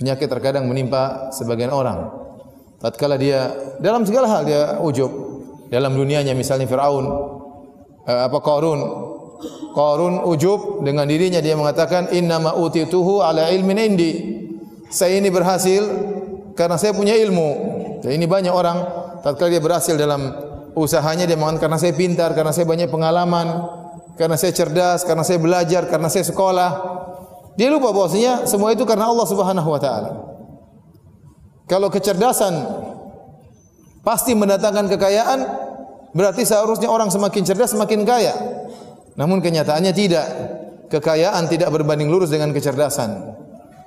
Penyakit terkadang menimpa sebagian orang. Tatkala dia dalam segala hal dia ujub. Dalam dunianya misalnya Firaun, Qarun ujub dengan dirinya, dia mengatakan innama utituhu ala ilmin indi. Saya ini berhasil karena saya punya ilmu. Jadi ini banyak orang tatkala dia berhasil dalam usahanya dia mengatakan karena saya pintar, karena saya banyak pengalaman, karena saya cerdas, karena saya belajar, karena saya sekolah. Dia lupa bahwasanya semua itu karena Allah Subhanahu wa taala. Kalau kecerdasan pasti mendatangkan kekayaan, berarti seharusnya orang semakin cerdas semakin kaya. Namun kenyataannya tidak. Kekayaan tidak berbanding lurus dengan kecerdasan.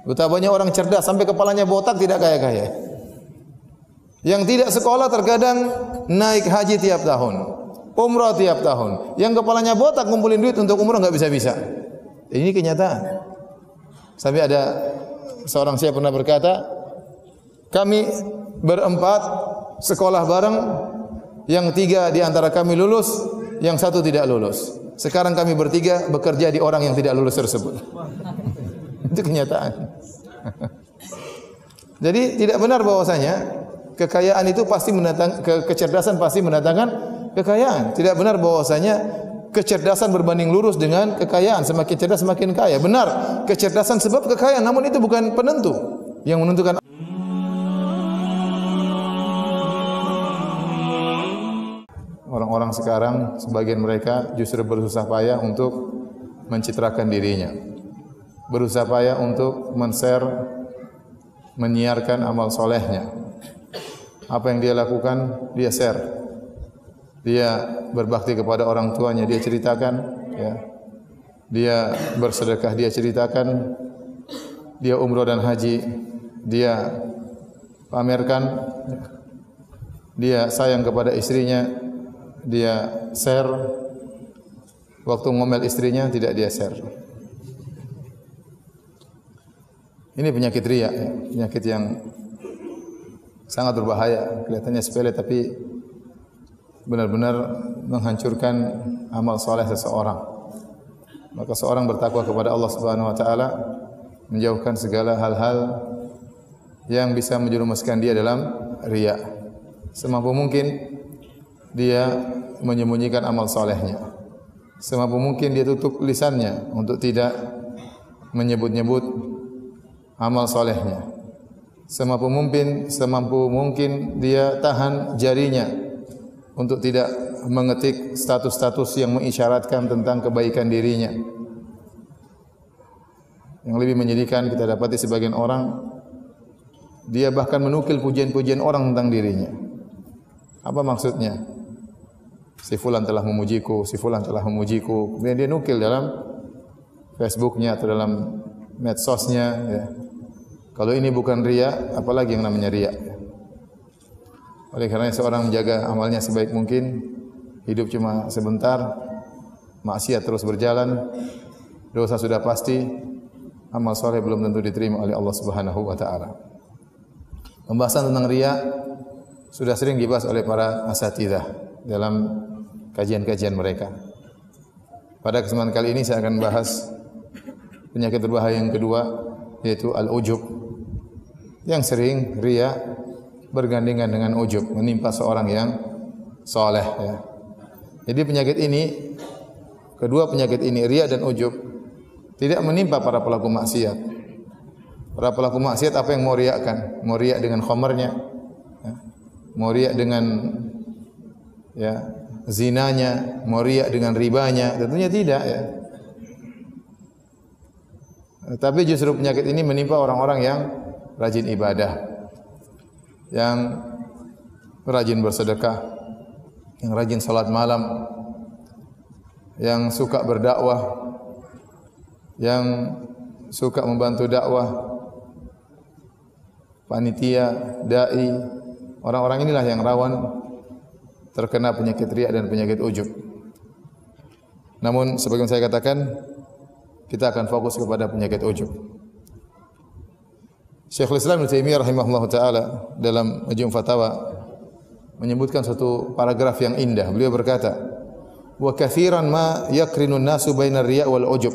Betapa banyak orang cerdas sampai kepalanya botak tidak kaya-kaya. Yang tidak sekolah terkadang naik haji tiap tahun, umrah tiap tahun. Yang kepalanya botak ngumpulin duit untuk umrah enggak bisa-bisa. Ini kenyataan. Sampai ada seorang saya pernah berkata, kami berempat sekolah bareng, yang 3 di antara kami lulus, yang 1 tidak lulus. Sekarang kami bertiga bekerja di orang yang tidak lulus tersebut. Itu kenyataan. Jadi tidak benar bahwasanya kekayaan itu pasti mendatangkan kecerdasan pasti mendatangkan kekayaan. Tidak benar bahwasanya kecerdasan berbanding lurus dengan kekayaan. Semakin cerdas semakin kaya. Benar, kecerdasan sebab kekayaan, namun itu bukan penentu. Yang menentukan orang-orang sekarang, sebagian mereka justru berusaha payah untuk mencitrakan dirinya. Berusaha payah untuk men-share, menyiarkan amal solehnya. Apa yang dia lakukan, dia share. Dia berbakti kepada orang tuanya, dia ceritakan. Ya. Dia bersedekah, dia ceritakan. Dia umrah dan haji, dia pamerkan. Dia sayang kepada istrinya, dia share. Waktu ngomel istrinya tidak dia share. Ini penyakit riya, ya. Penyakit yang sangat berbahaya. Kelihatannya sepele tapi benar-benar menghancurkan amal soleh seseorang. Maka seorang bertakwa kepada Allah Subhanahu wa taala, menjauhkan segala hal-hal yang bisa menjerumuskan dia dalam riya. Semampu mungkin dia menyembunyikan amal solehnya. Semampu mungkin dia tutup lisannya untuk tidak menyebut-nyebut amal solehnya. Semampu mungkin dia tahan jarinya untuk tidak mengetik status-status yang mengisyaratkan tentang kebaikan dirinya. Yang lebih menyedihkan kita dapati sebagian orang, dia bahkan menukil pujian-pujian orang tentang dirinya. Apa maksudnya? Si fulan telah memujiku, si fulan telah memujiku. Kemudian dia nukil dalam Facebooknya atau dalam medsosnya. Ya. Kalau ini bukan riya, apalagi yang namanya riya. Oleh karena seorang menjaga amalnya sebaik mungkin, hidup cuma sebentar, maksiat terus berjalan, dosa sudah pasti, amal soleh belum tentu diterima oleh Allah Subhanahu wa taala. Pembahasan tentang riya sudah sering dibahas oleh para asatidzah dalam kajian-kajian mereka. Pada kesempatan kali ini saya akan bahas penyakit berbahaya yang kedua, yaitu al-ujub. Yang sering riya bergandengan dengan ujub, menimpa seorang yang soleh. Ya. Jadi penyakit ini, kedua penyakit ini, riya dan ujub, tidak menimpa para pelaku maksiat. Para pelaku maksiat apa yang mau riakan? Mau riak dengan khamarnya, ya. Mau riak dengan ya zinanya, mau riak dengan ribanya, tentunya tidak. Ya. Tapi justru penyakit ini menimpa orang-orang yang rajin ibadah, yang rajin bersedekah, yang rajin salat malam, yang suka berdakwah, yang suka membantu dakwah, panitia, dai. Orang-orang inilah yang rawan terkena penyakit riya dan penyakit ujub. Namun sebagaimana saya katakan, kita akan fokus kepada penyakit ujub. Syekhul Islam Ibnu Taimiyah rahimahullahu taala dalam Majmu' Fatawa menyebutkan satu paragraf yang indah. Beliau berkata, "Wa katsiran ma yaqrinu an-nasu bainar riya' wal ujub."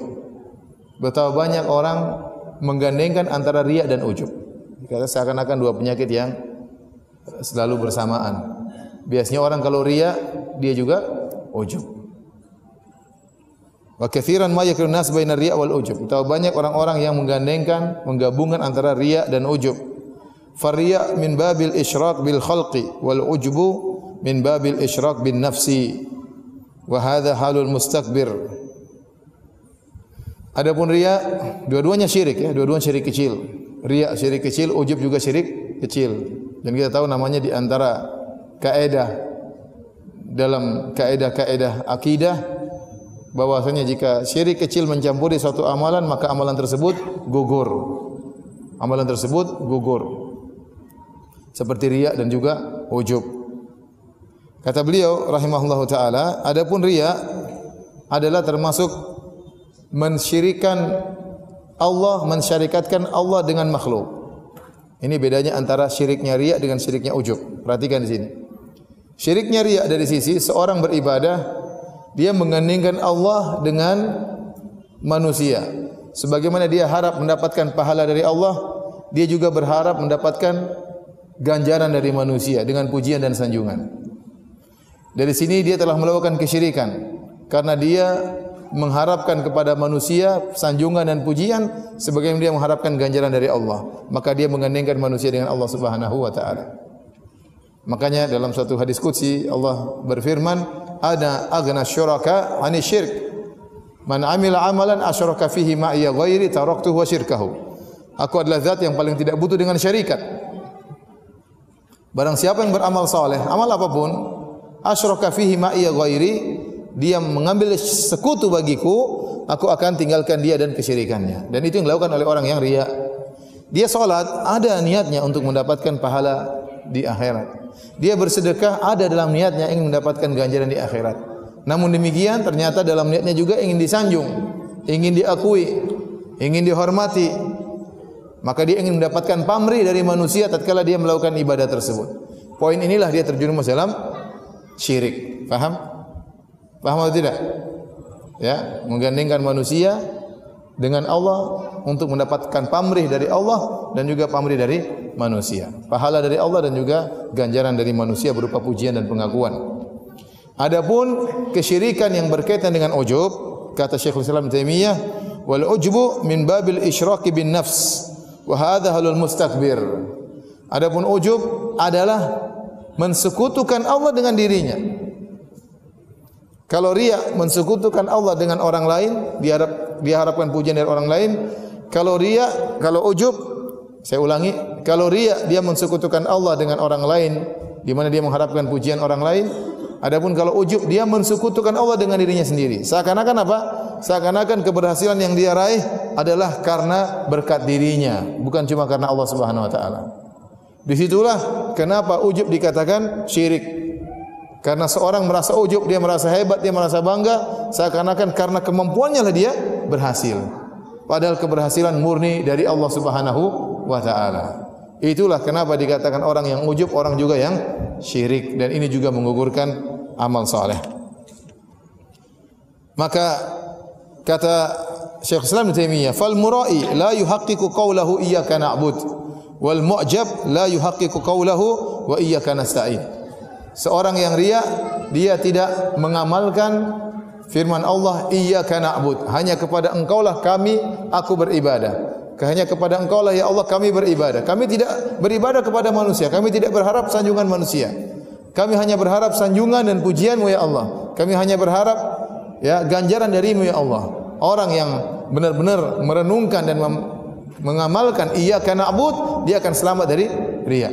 Betapa banyak orang menggandengkan antara riya dan ujub. Karena seakan-akan dua penyakit yang selalu bersamaan. Biasanya orang kalau riya, dia juga ujub. Wa katsiran ma yakunu nas bainar riya wal ujub. Tahu banyak orang-orang yang menggabungkan antara riya dan ujub. Fariya min babil isyrak bil khalqi wal ujbu min babil isyrak bin nafsi. Wa hadha halul mustakbir. Adapun riya, dua-duanya syirik ya, dua-duanya syirik kecil. Riya syirik kecil, ujub juga syirik kecil. Dan kita tahu namanya di antara kaidah dalam kaidah-kaidah akidah bahwasanya jika syirik kecil mencampuri suatu amalan maka amalan tersebut gugur. Amalan tersebut gugur. Seperti riya dan juga ujub. Kata beliau rahimahullahu taala, adapun riya adalah termasuk mensyirikkan Allah, mensyarikatkan Allah dengan makhluk. Ini bedanya antara syiriknya riya dengan syiriknya ujub. Perhatikan di sini. Syiriknya riya dari sisi seorang beribadah, dia menggandingkan Allah dengan manusia. Sebagaimana dia harap mendapatkan pahala dari Allah, dia juga berharap mendapatkan ganjaran dari manusia dengan pujian dan sanjungan. Dari sini dia telah melakukan kesyirikan karena dia mengharapkan kepada manusia sanjungan dan pujian sebagaimana dia mengharapkan ganjaran dari Allah. Maka dia menggandengkan manusia dengan Allah Subhanahu wa taala. Makanya dalam satu hadis qudsi Allah berfirman, "Ana aghna syuraka 'ani syirk. Man 'amila 'amalan asyraka fihi ma'iya ghairi taraktuhu wa syirkahu." Aku adalah zat yang paling tidak butuh dengan syarikat. Barang siapa yang beramal saleh, amal apapun, asyraka fihi ma'iya ghairi, dia mengambil sekutu bagiku, aku akan tinggalkan dia dan kesyirikannya. Dan itu yang dilakukan oleh orang yang riya. Dia salat, ada niatnya untuk mendapatkan pahala di akhirat. Dia bersedekah, ada dalam niatnya ingin mendapatkan ganjaran di akhirat. Namun demikian ternyata dalam niatnya juga ingin disanjung, ingin diakui, ingin dihormati. Maka dia ingin mendapatkan pamrih dari manusia tatkala dia melakukan ibadah tersebut. Poin inilah dia terjerumus dalam syirik. Paham? Paham atau tidak? Ya, menggandengkan manusia dengan Allah untuk mendapatkan pamrih dari Allah dan juga pamrih dari manusia. Pahala dari Allah dan juga ganjaran dari manusia berupa pujian dan pengakuan. Adapun kesyirikan yang berkaitan dengan ujub, kata Syekhul Islam Taimiyah, wal ujbu min babil isyraki bin nafs wa hadha halul mustakbir. Adapun ujub adalah mensekutukan Allah dengan dirinya. Kalau riya mensekutukan Allah dengan orang lain, diharapkan pujian dari orang lain. Kalau riya, kalau ujub, saya ulangi, kalau riya dia mensekutukan Allah dengan orang lain, di mana dia mengharapkan pujian orang lain. Adapun kalau ujub dia mensekutukan Allah dengan dirinya sendiri. Seakan-akan apa? Seakan-akan keberhasilan yang dia raih adalah karena berkat dirinya, bukan cuma karena Allah Subhanahu wa taala. Disitulah kenapa ujub dikatakan syirik. Karena seorang merasa ujub, dia merasa hebat, dia merasa bangga, seakan-akan karena kemampuannya lah dia berhasil. Padahal keberhasilan murni dari Allah Subhanahu wa taala. Itulah kenapa dikatakan orang yang ujub, orang juga yang syirik, dan ini juga menggugurkan amal saleh. Maka kata Syekh Islam Taimiyah, "Fal mura'i la yuhaqqiqu qawlahu iyyaka na'bud wal mu'jab la yuhaqqiqu qawlahu wa iyyaka nasta'in." Seorang yang riya, dia tidak mengamalkan firman Allah, iyyaka na'bud, hanya kepada Engkaulah aku beribadah. Hanya kepada Engkaulah ya Allah kami beribadah. Kami tidak beribadah kepada manusia, kami tidak berharap sanjungan manusia. Kami hanya berharap sanjungan dan pujian-Mu ya Allah. Kami hanya berharap ya ganjaran dari-Mu ya Allah. Orang yang benar-benar merenungkan dan mengamalkan iyyaka na'bud, dia akan selamat dari riya.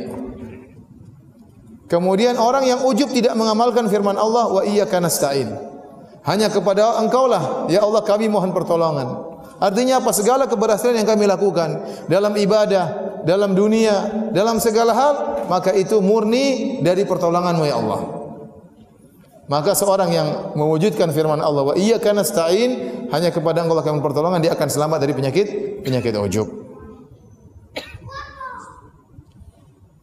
Kemudian orang yang ujub tidak mengamalkan firman Allah, wa iyyaka nasta'in. Hanya kepada Engkaulah ya Allah kami mohon pertolongan. Artinya apa? Segala keberhasilan yang kami lakukan dalam ibadah, dalam dunia, dalam segala hal, maka itu murni dari pertolongan-Mu ya Allah. Maka seorang yang mewujudkan firman Allah, wa iyyaka nasta'in, hanya kepada Engkau kami mohon pertolongan, dia akan selamat dari penyakit ujub.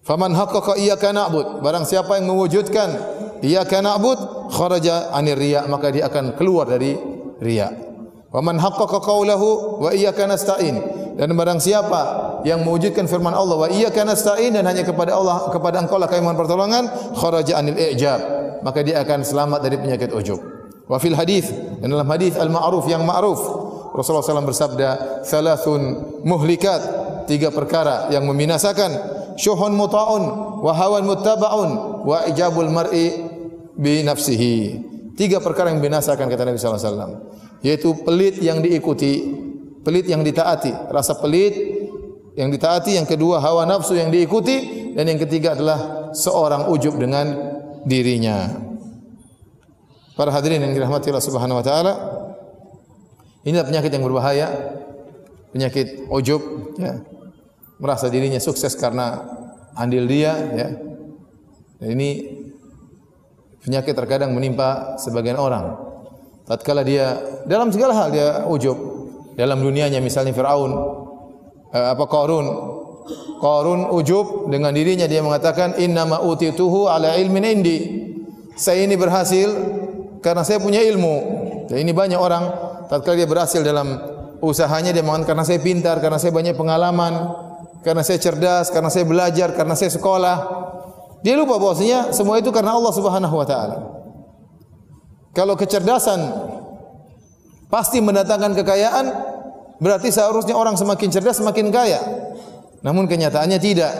Faman haqqaqa iyyaka na'bud, barang siapa yang mewujudkan iyyaka na'bud, kharaja 'anir riya, maka dia akan keluar dari riya. Wa man haqqaqa qawlahu wa iyyaka nasta'in, dan barang siapa yang mewujudkan firman Allah, wa iyyaka nasta'in, dan hanya kepada Allah, kepada Engkau lah kami mohon pertolongan, kharaja anil i'jab, maka dia akan selamat dari penyakit ujub. Wa fil hadis, dan dalam hadis al-ma'ruf yang ma'ruf, Rasulullah SAW bersabda, "Thalathun muhlikat", 3 perkara yang membinasakan, syuhun muta'un wa hawan muttaba'un wa ijabul mar'i bi nafsihi. 3 perkara yang membinasakan kata Nabi sallallahu alaihi wasallam, yaitu pelit yang diikuti, pelit yang ditaati, rasa pelit yang ditaati, yang kedua hawa nafsu yang diikuti, dan yang ketiga adalah seorang ujub dengan dirinya. Para hadirin yang dirahmati Allah Subhanahu wa taala, inilah penyakit yang berbahaya, penyakit ujub, ya. Merasa dirinya sukses karena andil dia, ya. Dan ini penyakit terkadang menimpa sebagian orang. Tatkala dia dalam segala hal dia ujub. Dalam dunianya misalnya Qarun ujub dengan dirinya, dia mengatakan innama utituhu ala ilmin indi. Saya ini berhasil karena saya punya ilmu. Dan ini banyak orang tatkala dia berhasil dalam usahanya dia mengatakan karena saya pintar, karena saya banyak pengalaman, karena saya cerdas, karena saya belajar, karena saya sekolah. Dia lupa bahwasanya semua itu karena Allah Subhanahu wa taala. Kalau kecerdasan pasti mendatangkan kekayaan, berarti seharusnya orang semakin cerdas semakin kaya. Namun kenyataannya tidak.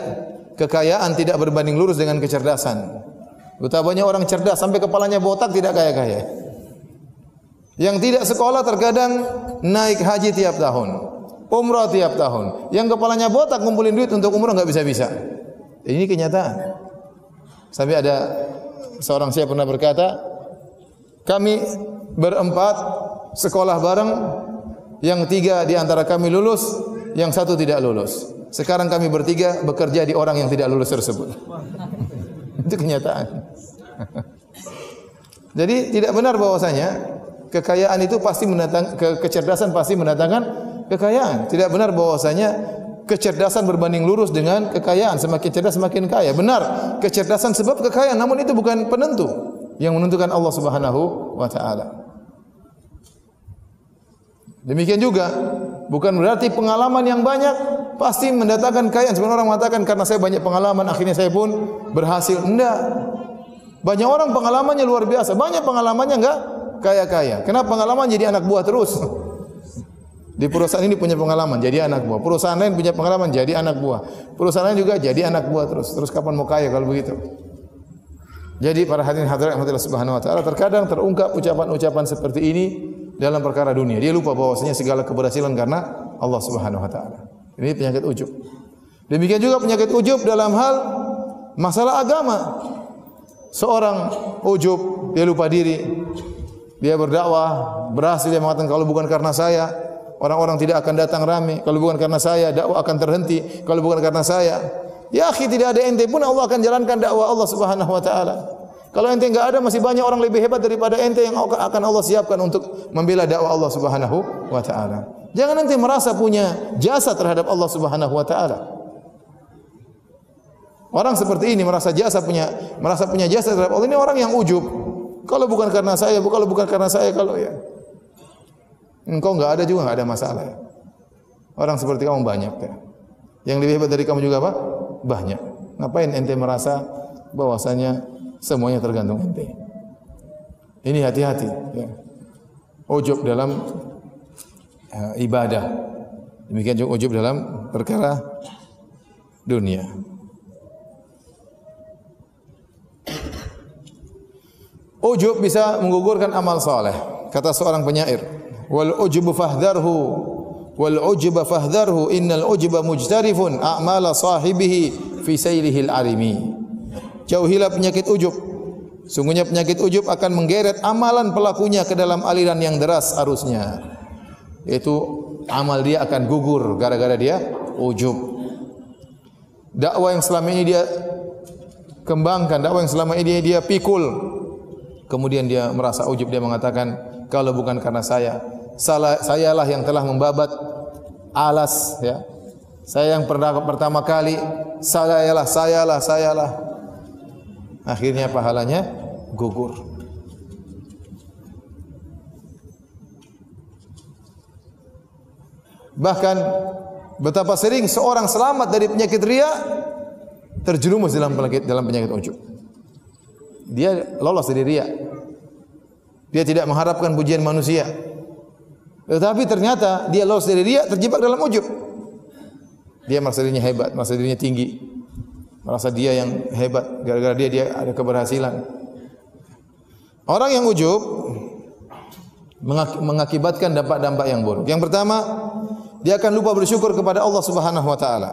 Kekayaan tidak berbanding lurus dengan kecerdasan. Betapa banyak orang cerdas sampai kepalanya botak tidak kaya-kaya. Yang tidak sekolah terkadang naik haji tiap tahun, umrah tiap tahun. Yang kepalanya botak ngumpulin duit untuk umrah enggak bisa-bisa. Ini kenyataan. Sampai ada seorang saya pernah berkata, kami berempat sekolah bareng, yang 3 di antara kami lulus, yang 1 tidak lulus. Sekarang kami bertiga bekerja di orang yang tidak lulus tersebut. Itu kenyataan. Jadi tidak benar bahwasanya kekayaan itu pasti mendatang, kecerdasan pasti mendatangkan kekayaan. Tidak benar bahwasanya kecerdasan berbanding lurus dengan kekayaan. Semakin cerdas semakin kaya. Benar, kecerdasan sebab kekayaan, namun itu bukan penentu. Yang menentukan Allah Subhanahu wa taala. Demikian juga bukan berarti pengalaman yang banyak pasti mendatangkan kekayaan. Sebenarnya orang mengatakan karena saya banyak pengalaman akhirnya saya pun berhasil. Enggak. Banyak orang pengalamannya luar biasa, banyak pengalamannya enggak kaya-kaya. Kenapa pengalaman jadi anak buah terus? Di perusahaan ini punya pengalaman jadi anak buah. Perusahaan lain punya pengalaman jadi anak buah. Perusahaan lain juga jadi anak buah terus. Terus kapan mau kaya kalau begitu? Jadi para hadirin hadirat Allah Subhanahu wa taala, terkadang terungkap ucapan-ucapan seperti ini dalam perkara dunia. Dia lupa bahwasanya segala keberhasilan karena Allah Subhanahu wa taala. Ini penyakit ujub. Demikian juga penyakit ujub dalam hal masalah agama. Seorang ujub, dia lupa diri. Dia berdakwah, berhasil, dia mengatakan kalau bukan karena saya, orang-orang tidak akan datang ramai. Kalau bukan karena saya, dakwah akan terhenti. Kalau bukan karena saya, ya akhi, tidak ada ente pun Allah akan jalankan dakwah Allah Subhanahu wa taala. Kalau ente enggak ada, masih banyak orang lebih hebat daripada ente yang akan Allah siapkan untuk membela dakwah Allah Subhanahu wa taala. Jangan ente merasa punya jasa terhadap Allah Subhanahu wa taala. Orang seperti ini merasa punya jasa terhadap Allah, ini orang yang ujub. Kalau bukan karena saya, kalau ya engkau enggak ada juga enggak ada masalah. Orang seperti kamu banyak ya. Yang lebih hebat dari kamu juga apa? Banyak. Ngapain ente merasa bahwasanya semuanya tergantung ente? Ini hati-hati ya. Ujub dalam ibadah. Demikian juga ujub dalam perkara dunia. Ujub bisa menggugurkan amal saleh. Kata seorang penyair, wal ujubu fahdharhu wal ujuba fahdharhu innal ujuba mujtarifun a'mala sahibihi fi sayrihil arimi. Jauhilah penyakit ujub. Sungguhnya penyakit ujub akan menggeret amalan pelakunya ke dalam aliran yang deras arusnya. Yaitu amal dia akan gugur gara-gara dia ujub. Dakwah yang selama ini dia kembangkan, dakwah yang selama ini dia pikul, kemudian dia merasa ujub, dia mengatakan kalau bukan karena sayalah yang telah membabat alas ya. Saya yang pertama kali, sayalah. Akhirnya pahalanya gugur. Bahkan Betapa sering seorang selamat dari penyakit riya terjerumus dalam penyakit ujub. Dia lolos dari riya. Dia tidak mengharapkan pujian manusia. Tetapi ternyata dia lolos dari riya, terjebak dalam ujub. Dia merasa dirinya hebat, merasa dirinya tinggi, merasa dia yang hebat gara-gara dia ada keberhasilan. Orang yang ujub mengakibatkan dampak-dampak yang buruk. Yang pertama, dia akan lupa bersyukur kepada Allah Subhanahu wa taala.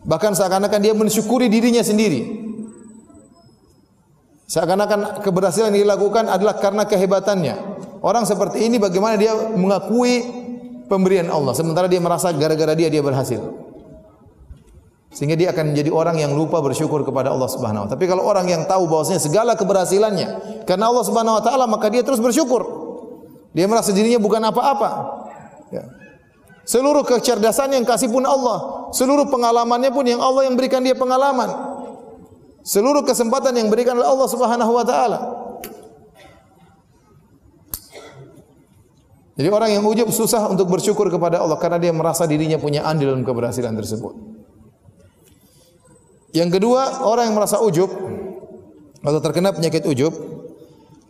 Bahkan seakan-akan dia mensyukuri dirinya sendiri. Seakan-akan keberhasilan yang dilakukan adalah karena kehebatannya. Orang seperti ini bagaimana dia mengakui pemberian Allah sementara dia merasa gara-gara dia berhasil. Sehingga dia akan menjadi orang yang lupa bersyukur kepada Allah Subhanahu wa taala. Tapi kalau orang yang tahu bahwasanya segala keberhasilannya karena Allah Subhanahu wa taala, maka dia terus bersyukur. Dia merasa dirinya bukan apa-apa. Ya. Seluruh kecerdasan yang kasih pun Allah, seluruh pengalamannya pun yang Allah yang berikan dia pengalaman. Seluruh kesempatan yang berikan oleh Allah Subhanahu wa taala. Jadi orang yang ujub susah untuk bersyukur kepada Allah karena dia merasa dirinya punya andil dalam keberhasilan tersebut. Yang kedua, orang yang merasa ujub atau terkena penyakit ujub,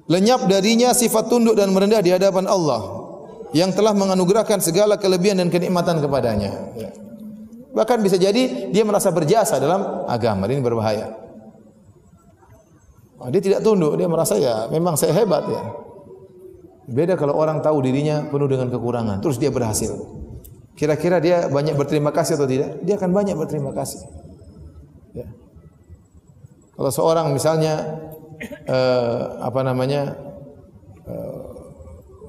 lenyap darinya sifat tunduk dan merendah di hadapan Allah yang telah menganugerahkan segala kelebihan dan kenikmatan kepadanya. Bahkan bisa jadi dia merasa berjasa dalam agama. Ini berbahaya. Dia tidak tunduk, dia merasa ya memang saya hebat ya. Beda kalau orang tahu dirinya penuh dengan kekurangan, terus dia berhasil. Kira-kira dia banyak berterima kasih atau tidak? Dia akan banyak berterima kasih. Ya. Kalau seorang misalnya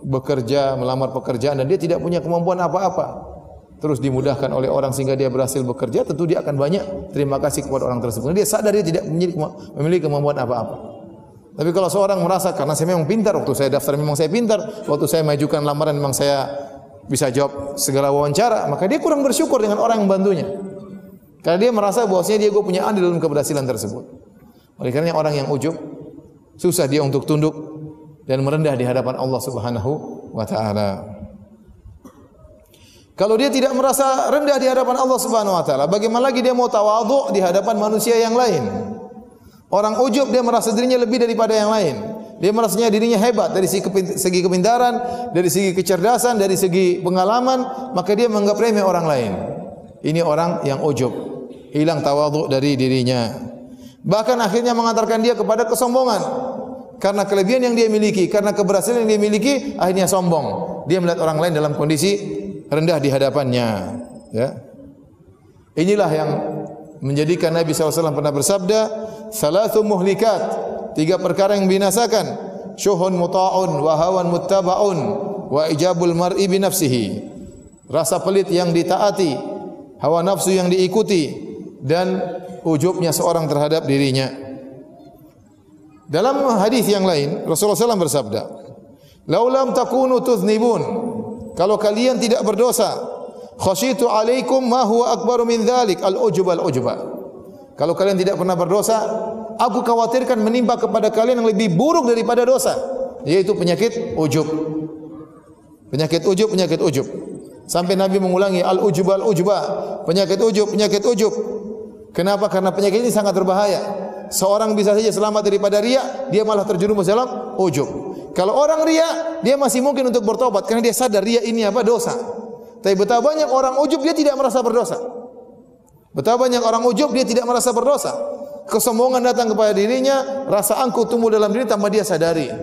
bekerja, melamar pekerjaan dan dia tidak punya kemampuan apa-apa, terus dimudahkan oleh orang sehingga dia berhasil bekerja, tentu dia akan banyak terima kasih kepada orang tersebut. Dia sadar dia tidak memiliki kemampuan apa-apa. Tapi kalau seorang merasa karena saya memang pintar, waktu saya daftar memang saya pintar, waktu saya majukan lamaran memang saya bisa jawab segala wawancara, maka dia kurang bersyukur dengan orang yang membantunya. Karena dia merasa bahwasanya dia punya andil dalam keberhasilan tersebut. Oleh karena orang yang ujub susah dia untuk tunduk dan merendah di hadapan Allah Subhanahu wa taala. Kalau dia tidak merasa rendah di hadapan Allah Subhanahu wa taala, bagaimana lagi dia mau tawadhu di hadapan manusia yang lain? Orang ujub dia merasa dirinya lebih daripada yang lain. Dia merasanya dirinya hebat dari segi kepintaran, dari segi kecerdasan, dari segi pengalaman, maka dia menganggap remeh orang lain. Ini orang yang ujub, hilang tawadhu dari dirinya. Bahkan akhirnya mengantarkan dia kepada kesombongan. Karena kelebihan yang dia miliki, karena keberhasilan yang dia miliki, akhirnya sombong. Dia melihat orang lain dalam kondisi rendah di hadapannya. Ya. Inilah yang menjadikan Nabi SAW pernah bersabda, "Salasu muhlikat," 3 perkara yang binasakan, syuhun muta'un wa hawan muttaba'un wa ijabul mar'i bi nafsihi. Rasa pelit yang ditaati, hawa nafsu yang diikuti, dan ujubnya seorang terhadap dirinya. Dalam hadis yang lain, Rasulullah SAW bersabda, "Laulam takunu tuznibun," kalau kalian tidak berdosa, "khasyitu alaikum ma huwa akbaru min dzalik al-ujub al-ujba." Kalau kalian tidak pernah berdosa, aku khawatirkan menimpa kepada kalian yang lebih buruk daripada dosa, yaitu penyakit ujub. Penyakit ujub, penyakit ujub. Sampai Nabi mengulangi al-ujub al-ujba, penyakit ujub, penyakit ujub. Kenapa? Karena penyakit ini sangat berbahaya. Seorang bisa saja selamat daripada riya, dia malah terjerumus dalam ujub. Kalau orang riya, dia masih mungkin untuk bertobat karena dia sadar riya ini apa? Dosa. Tapi betapa banyak orang ujub dia tidak merasa berdosa. Betapa banyak orang ujub dia tidak merasa berdosa. Kesombongan datang kepada dirinya, rasa angkuh tumbuh dalam diri tanpa dia sadari.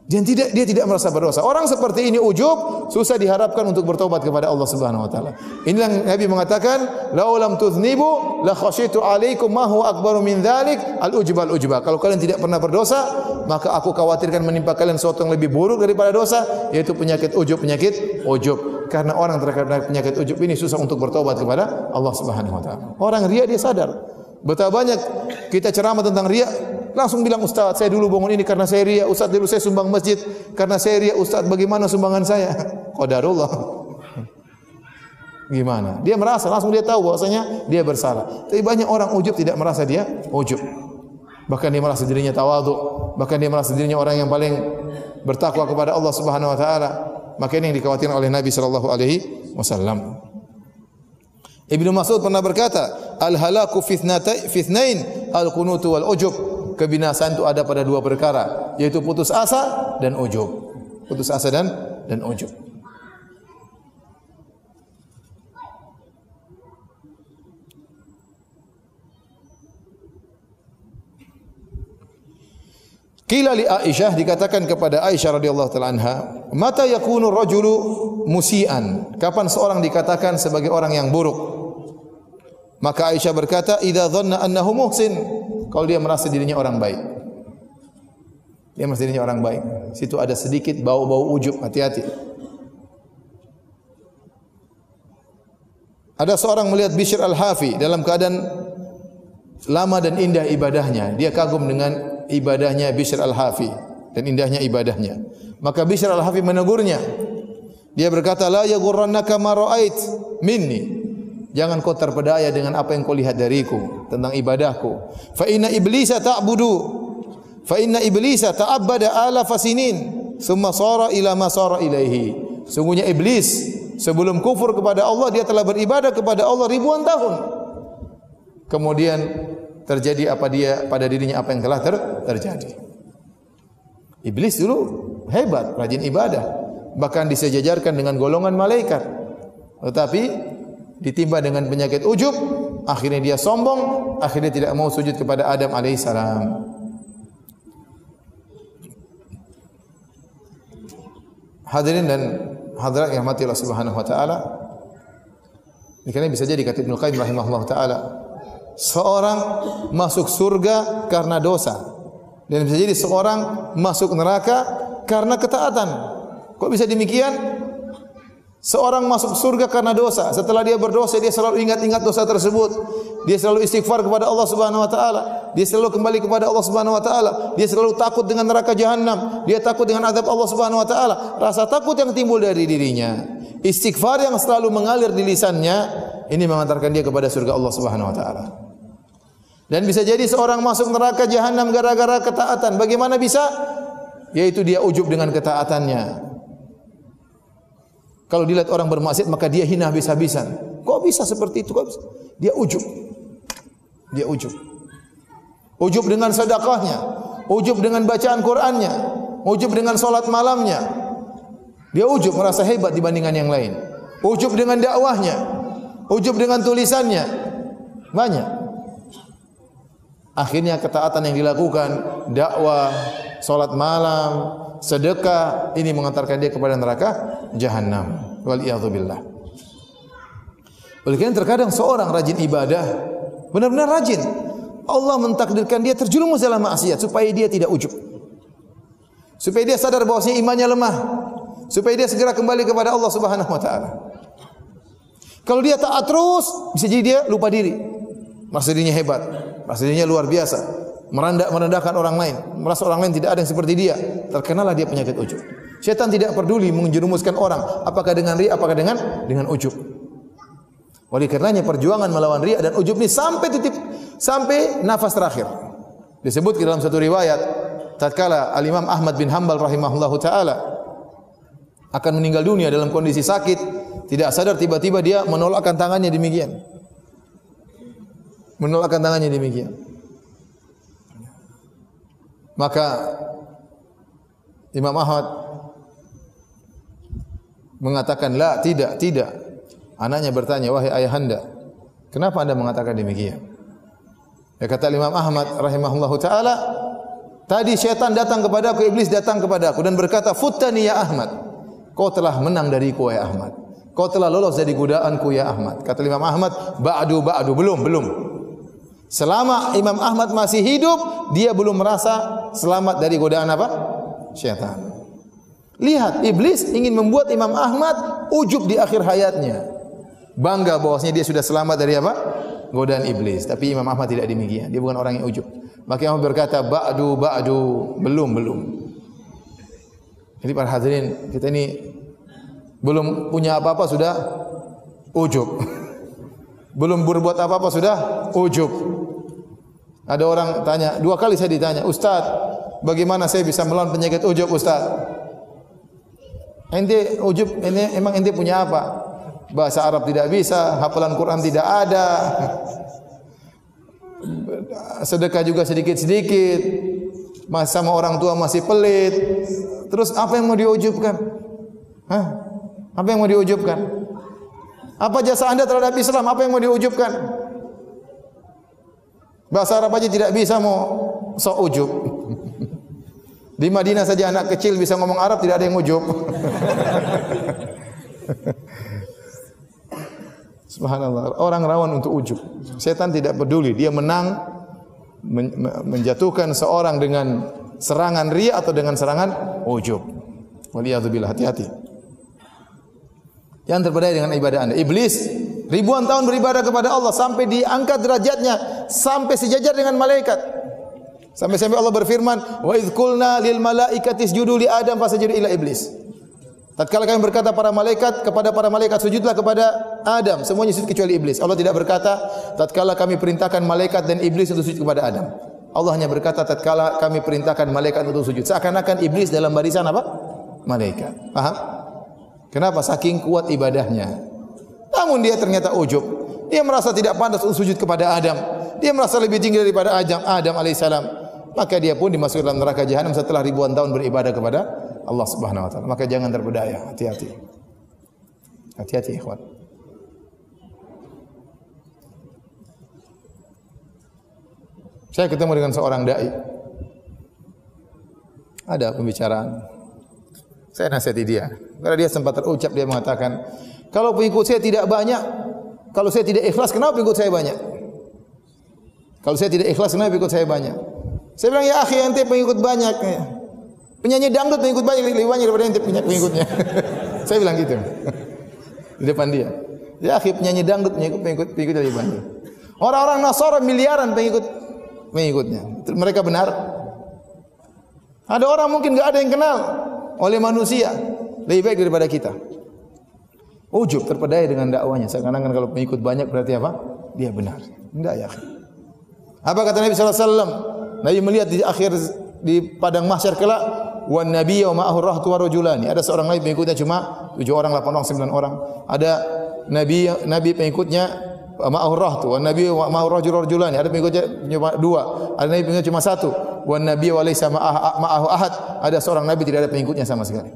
Dia tidak merasa berdosa. Orang seperti ini ujub, susah diharapkan untuk bertobat kepada Allah Subhanahu wa taala. Inilah yang Nabi mengatakan, "Lau lam tuznibu la khasyitu alaikum ma huwa akbaru min dzalik al-ujub al-ujba." Kalau kalian tidak pernah berdosa, maka aku khawatirkan menimpa kalian sesuatu yang lebih buruk daripada dosa, yaitu penyakit ujub, penyakit ujub. Karena orang terkena penyakit ujub ini susah untuk bertobat kepada Allah Subhanahu wa taala. Orang riya dia sadar. Betapa banyak kita ceramah tentang riya, langsung bilang, "Ustaz, saya dulu bangun ini karena saya riya. Ustaz, dulu saya sumbang masjid karena saya riya. Ustaz, bagaimana sumbangan saya?" Qadarullah. Gimana? Dia merasa, langsung dia tahu bahwasanya dia bersalah. Tapi banyak orang ujub tidak merasa dia ujub. Bahkan dia merasa dirinya tawadhu, bahkan dia merasa dirinya orang yang paling bertakwa kepada Allah Subhanahu wa taala. Maka ini yang dikhawatirkan oleh Nabi sallallahu alaihi wasallam. Ibnu Mas'ud pernah berkata, al-halaku fitnain al-qunutu wal ujub. Kebinasaan itu ada pada dua perkara, yaitu putus asa dan ujub. Putus asa dan ujub. Qila li Aisyah, dikatakan kepada Aisyah radhiyallahu taala anha, mata yakunu rajulu musian? Kapan seorang dikatakan sebagai orang yang buruk? Maka Aisyah berkata, idza dhanna annahu muhsin, kalau dia merasa dirinya orang baik. Dia merasa dirinya orang baik. Situ ada sedikit bau-bau ujub, hati-hati. Ada seorang melihat Bishr al-Hafi dalam keadaan lama dan indah ibadahnya. Dia kagum dengan ibadahnya Bishr al-Hafi dan indahnya ibadahnya. Maka Bishr al-Hafi menegurnya. Dia berkata, la yaghurrannaka ma ra'ait minni. Jangan kau terpedaya dengan apa yang kau lihat dariku tentang ibadahku. Fa inna iblisa ta'abbada ala fasinin, thumma sara ila ma sara ilaihi. Sungguhnya iblis sebelum kufur kepada Allah, dia telah beribadah kepada Allah ribuan tahun. Kemudian terjadi apa dia pada dirinya apa yang telah terjadi. Iblis dulu hebat, rajin ibadah, bahkan disejajarkan dengan golongan malaikat. Tetapi ditimpa dengan penyakit ujub, akhirnya dia sombong, akhirnya tidak mau sujud kepada Adam alaihissalam. Hadirin dan hadirat yang mati Allah Subhanahu wa taala. Ini bisa jadi kata Ibnu Qayyim rahimahullah taala, seorang masuk surga karena dosa, dan bisa jadi seorang masuk neraka karena ketaatan. Kok bisa demikian? Seorang masuk surga karena dosa. Setelah dia berdosa, dia selalu ingat-ingat dosa tersebut. Dia selalu istighfar kepada Allah Subhanahu wa taala. Dia selalu kembali kepada Allah Subhanahu wa taala. Dia selalu takut dengan neraka jahanam. Dia takut dengan azab Allah Subhanahu wa taala. Rasa takut yang timbul dari dirinya, istighfar yang selalu mengalir di lisannya, ini mengantarkan dia kepada surga Allah Subhanahu wa taala. Dan bisa jadi seorang masuk neraka jahanam gara-gara ketaatan. Bagaimana bisa? Yaitu dia ujub dengan ketaatannya. Kalau dilihat orang bermaksiat, maka dia hina habis-habisan. Kok bisa seperti itu? Kok bisa? Dia ujub. Dia ujub. Ujub dengan sedekahnya, ujub dengan bacaan Qur'annya, ujub dengan salat malamnya. Dia ujub, merasa hebat dibandingkan yang lain. Ujub dengan dakwahnya, ujub dengan tulisannya. Banyak. Akhirnya ketaatan yang dilakukan, dakwah, salat malam, sedekah, ini mengantarkan dia kepada neraka jahanam. Waliyadzubillah. Oleh karena terkadang seorang rajin ibadah, benar-benar rajin, Allah mentakdirkan dia terjerumus dalam maksiat supaya dia tidak ujub, supaya dia sadar bahwasanya imannya lemah, supaya dia segera kembali kepada Allah Subhanahu wa taala. Kalau dia taat terus, bisa jadi dia lupa diri, merasa dirinya hebat, merasa dirinya luar biasa, merendahkan orang lain, merasa orang lain tidak ada yang seperti dia, terkenalah dia penyakit ujub. Syaitan tidak peduli menjerumuskan orang, apakah dengan riya, apakah dengan ujub. Oleh karenanya perjuangan melawan riya dan ujub ini sampai nafas terakhir. Disebut dalam satu riwayat, tatkala Al-Imam Ahmad bin Hanbal rahimahullahu taala akan meninggal dunia dalam kondisi sakit, tidak sadar tiba-tiba dia menolakkan tangannya demikian. Menolakkan tangannya demikian. Maka Imam Ahmad mengatakan, la, tidak. Anaknya bertanya, wahai ayahanda, kenapa anda mengatakan demikian? Ya, kata Imam Ahmad rahimahullahu taala, tadi syaitan datang kepadaku, iblis datang kepadaku dan berkata, futtani ya Ahmad, kau telah menang dariku ya Ahmad, kau telah lolos dari godaanku ya Ahmad. Kata Imam Ahmad, ba'du, belum. Selama Imam Ahmad masih hidup, dia belum merasa selamat dari godaan apa? Syaitan. Lihat, iblis ingin membuat Imam Ahmad ujub di akhir hayatnya, bangga bahwasanya dia sudah selamat dari apa? Godaan iblis. Tapi Imam Ahmad tidak demikian. Dia bukan orang yang ujub. Maka Imam berkata, ba'du, belum. Jadi para hadirin, kita ini belum punya apa-apa sudah ujub. Belum berbuat apa-apa sudah ujub. Ada orang tanya, 2 kali saya ditanya, Ustaz, bagaimana saya bisa melawan penyakit ujub, Ustaz? Ente ujub, ini emang ente punya apa? bahasa Arab tidak bisa, hafalan Quran tidak ada, sedekah juga sedikit-sedikit, sama orang tua masih pelit. Terus apa yang mau diujubkan? Hah? Apa yang mau diujubkan? Apa jasa Anda terhadap Islam? Apa yang mau diujubkan? Bahasa Arab aja tidak bisa, mau sok ujub. Di Madinah saja anak kecil bisa ngomong Arab, tidak ada yang ujub. Subhanallah, orang rawan untuk ujub. Setan tidak peduli, dia menang menjatuhkan seorang dengan serangan riya atau dengan serangan ujub. Waliyadzubillah, hati-hati. Yang terpedaya dengan ibadah Anda. Iblis ribuan tahun beribadah kepada Allah sampai diangkat derajatnya sampai sejajar dengan malaikat. Sampai-sampai Allah berfirman, "Wa idz qulna lil malaikati isjudu li Adam fasajadu illa iblis." Tatkala kami berkata kepada para malaikat sujudlah kepada Adam, semuanya sujud kecuali iblis. Allah tidak berkata tatkala kami perintahkan malaikat dan iblis untuk sujud kepada Adam. Allah hanya berkata tatkala kami perintahkan malaikat untuk sujud. Seakan-akan iblis dalam barisan apa? Malaikat. Paham? Kenapa? Saking kuat ibadahnya. Namun dia ternyata ujub. Dia merasa tidak pantas untuk sujud kepada Adam. Dia merasa lebih tinggi daripada Adam alaihissalam. Maka dia pun dimasukkan dalam neraka jahanam setelah ribuan tahun beribadah kepada Allah Subhanahu wa taala. Maka jangan terpedaya, hati-hati. Hati-hati ikhwan. Saya ketemu dengan seorang dai. Ada pembicaraan. Saya nasihati dia. Karena dia sempat terucap, dia mengatakan, "Kalau pengikut saya tidak banyak, kalau saya tidak ikhlas, kenapa pengikut saya banyak? Kalau saya tidak ikhlas, kenapa pengikut saya banyak?" Saya bilang, "Ya akhi, ente pengikut banyak. Penyanyi dangdut pengikut banyak, lebih banyak daripada ente punya pengikutnya." Saya bilang gitu. Di depan dia. "Ya akhi, penyanyi dangdut pengikut lebih banyak. Orang-orang Nasara miliaran pengikutnya. Mereka benar?" Ada orang mungkin enggak ada yang kenal oleh manusia lebih baik daripada kita. Ujub, terpedaya dengan dakwanya. Seakan-akan kalau pengikut banyak berarti apa? Dia benar. Enggak ya. Apa kata Nabi sallallahu alaihi wasallam? Nabi melihat di padang mahsyar kelak, wan nabiyyu ma'ahu rahtu wa rajulani. Ada seorang nabi pengikutnya cuma 7 orang, 8 orang, 9 orang. Ada nabi pengikutnya ma'ahu rahtu, wan nabiyyu ma'ahu rajulani. Ada pengikutnya cuma 2. Ada nabi pengikutnya cuma 1. Wan nabiyyu walaysa ma'ahu ahad. Ada seorang nabi tidak ada pengikutnya sama sekali.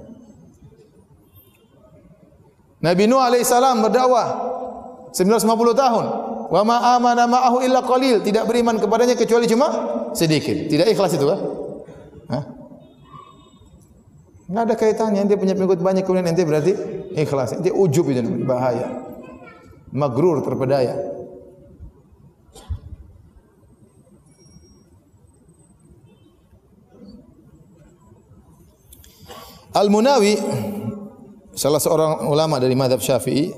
Nabi Nuh alaihissalam berdakwah 950 tahun. Wa ma amana ma'ahu illa qalil, tidak beriman kepadanya kecuali cuma sedikit. Tidak ikhlas itu kan? Hah? Enggak ada kaitannya. Dia punya pengikut banyak kemudian ente berarti ikhlas. Ente ujub itu bahaya. Magrur, terpedaya. Al-Munawi, salah seorang ulama dari mazhab Syafi'i,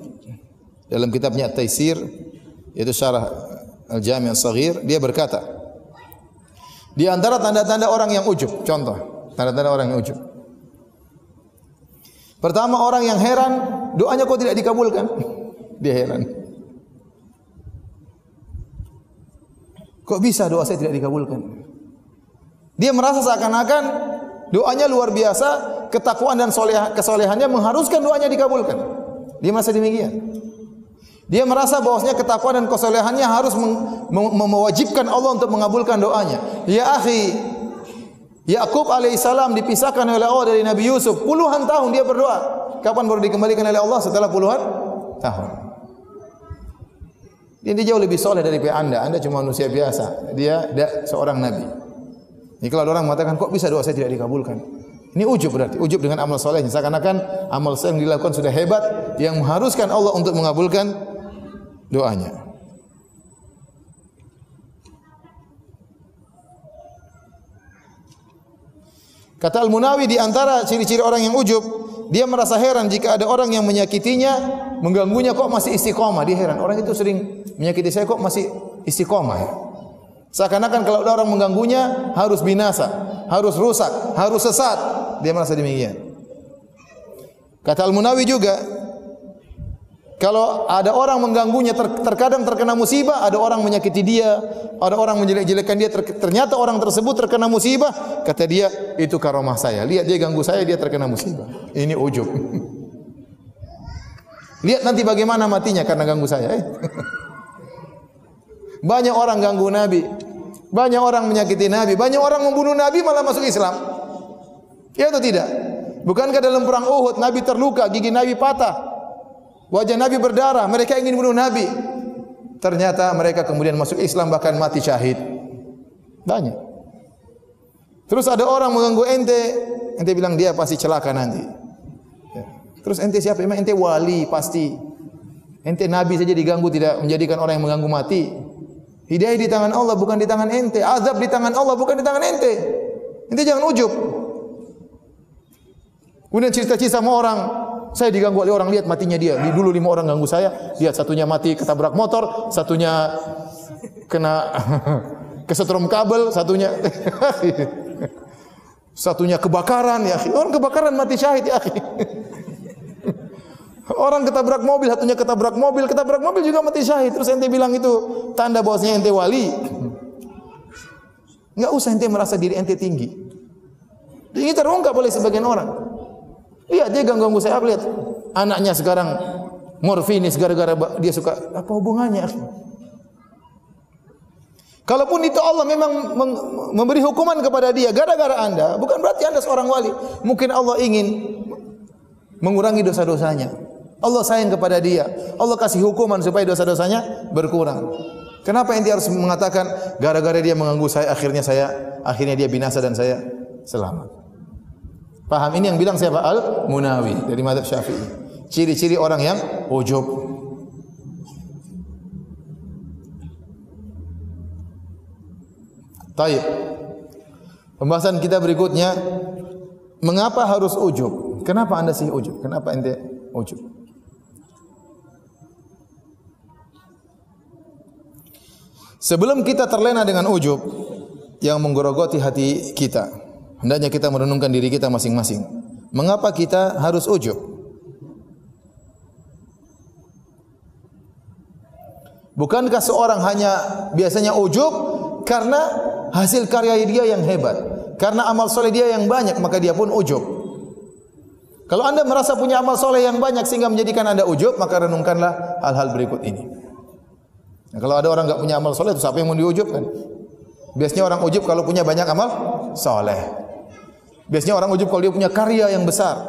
dalam kitabnya At-Taisir, yaitu syarah Al-Jami' As-Shaghir, dia berkata, di antara tanda-tanda orang yang ujub, contoh, tanda-tanda orang yang ujub. Pertama, orang yang heran, doanya kok tidak dikabulkan. Dia heran. Kok bisa doa saya tidak dikabulkan? Dia merasa seakan-akan doanya luar biasa, ketakwaan dan kesolehannya mengharuskan doanya dikabulkan. Dia merasa demikian. Dia merasa bahwasanya ketakwaan dan kesolehannya harus mewajibkan Allah untuk mengabulkan doanya. Ya akhi, Yakub alaihissalam dipisahkan oleh Allah dari Nabi Yusuf. Puluhan tahun dia berdoa. Kapan baru dikembalikan oleh Allah? Setelah puluhan tahun. Dia jauh lebih soleh daripada Anda. Anda cuma manusia biasa. Dia seorang Nabi. Jadi kalau ada orang mengatakan, kok bisa doa saya tidak dikabulkan? Ini ujub berarti. Ujub dengan amal solehnya. Seakan-akan amal soleh yang dilakukan sudah hebat, yang mengharuskan Allah untuk mengabulkan doanya. Kata Al-Munawi, di antara ciri-ciri orang yang ujub, dia merasa heran jika ada orang yang menyakitinya, mengganggunya kok masih istiqomah. Dia heran, orang itu sering menyakiti saya kok masih istiqomah ya. Seakan-akan kalau ada orang mengganggunya harus binasa, harus rusak, harus sesat. Dia merasa demikian. Kata Al-Munawi juga, kalau ada orang mengganggunya, terkadang terkena musibah, ada orang menyakiti dia, ada orang menjelek-jelekkan dia, ternyata orang tersebut terkena musibah, kata dia, itu karomah saya. Lihat dia ganggu saya, dia terkena musibah. Ini ujub. Lihat nanti bagaimana matinya karena ganggu saya. Banyak orang ganggu Nabi. Banyak orang menyakiti Nabi. Banyak orang membunuh Nabi malah masuk Islam. Ya atau tidak? Bukankah dalam perang Uhud Nabi terluka, gigi Nabi patah, wajah Nabi berdarah, mereka ingin bunuh Nabi. Ternyata mereka kemudian masuk Islam bahkan mati syahid. Banyak. Terus ada orang mengganggu ente bilang dia pasti celaka nanti. Ya. Terus ente siapa? Emang ente wali pasti. Ente Nabi saja diganggu tidak menjadikan orang yang mengganggu mati. Hidayah di tangan Allah bukan di tangan ente. Azab di tangan Allah bukan di tangan ente. Ente jangan ujub. Kemudian cerita-cerita sama orang, saya diganggu oleh orang, lihat matinya dia. Dulu 5 orang ganggu saya, lihat satunya mati ketabrak motor, satunya kena kesetrum kabel, satunya kebakaran ya. Orang kebakaran mati syahid ya. Orang ketabrak mobil juga mati syahid. Terus ente bilang itu tanda bahwasanya ente wali. Enggak usah ente merasa diri ente tinggi. Ini terungkap oleh sebagian orang. Lihat dia ganggu saya, lihat anaknya sekarang morfinis gara-gara dia suka, apa hubungannya? Kalaupun itu Allah memang memberi hukuman kepada dia gara-gara Anda, bukan berarti Anda seorang wali. Mungkin Allah ingin mengurangi dosa-dosanya. Allah sayang kepada dia. Allah kasih hukuman supaya dosa-dosanya berkurang. Kenapa ente harus mengatakan gara-gara dia mengganggu saya akhirnya dia binasa dan saya selamat? Paham ini yang bilang siapa? Al-Munawi dari mazhab Syafi'i. Ciri-ciri orang yang ujub. Baik. Pembahasan kita berikutnya, mengapa harus ujub? Kenapa Anda sih ujub? Kenapa ente ujub? Sebelum kita terlena dengan ujub yang menggerogoti hati kita, hendaknya kita merenungkan diri kita masing-masing. Mengapa kita harus ujub? Bukankah seorang hanya biasanya ujub karena hasil karya dia yang hebat, karena amal soleh dia yang banyak, maka dia pun ujub. Kalau Anda merasa punya amal soleh yang banyak sehingga menjadikan Anda ujub, maka renungkanlah hal-hal berikut ini. Nah, kalau ada orang enggak punya amal soleh, itu siapa yang mau diujubkan? Biasanya orang ujub kalau punya banyak amal soleh. Biasanya orang ujub kalau dia punya karya yang besar.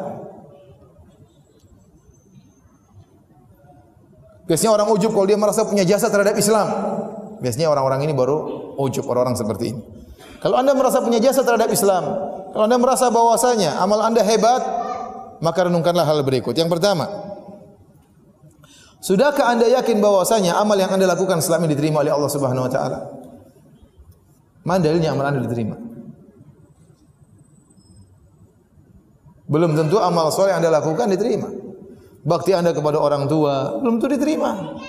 Biasanya orang ujub kalau dia merasa punya jasa terhadap Islam. Biasanya orang-orang ini baru ujub, orang-orang seperti ini. Kalau Anda merasa punya jasa terhadap Islam, kalau Anda merasa bahwasanya amal Anda hebat, maka renungkanlah hal berikut. Yang pertama, sudahkah Anda yakin bahwasanya amal yang Anda lakukan selama ini diterima oleh Allah Subhanahu wa taala? Mana dalilnya amal Anda diterima? Belum tentu amal soleh yang Anda lakukan diterima. Bakti Anda kepada orang tua belum tentu diterima.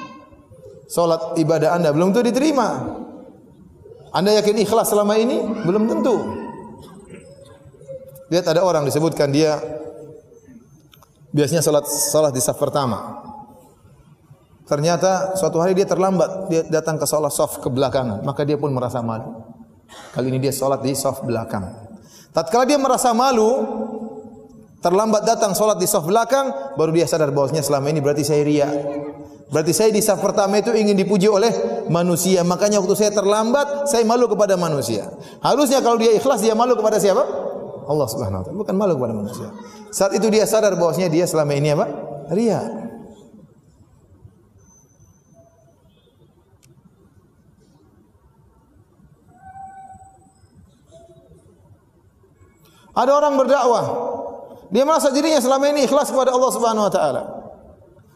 Salat ibadah Anda belum tentu diterima. Anda yakin ikhlas selama ini? Belum tentu. Lihat ada orang disebutkan dia biasanya salat di saf pertama. Ternyata suatu hari dia terlambat, dia datang ke salat saf ke belakangan, maka dia pun merasa malu. Kali ini dia salat di saf belakang. Tatkala dia merasa malu, terlambat datang salat di saf belakang, baru dia sadar bahwasanya selama ini berarti saya riya. Berarti saya di saf pertama itu ingin dipuji oleh manusia, makanya waktu saya terlambat, saya malu kepada manusia. Harusnya kalau dia ikhlas, dia malu kepada siapa? Allah Subhanahu wa taala, bukan malu kepada manusia. Saat itu dia sadar bahwasanya dia selama ini apa? Riya. Ada orang berdakwah, dia merasa dirinya selama ini ikhlas kepada Allah Subhanahu wa taala.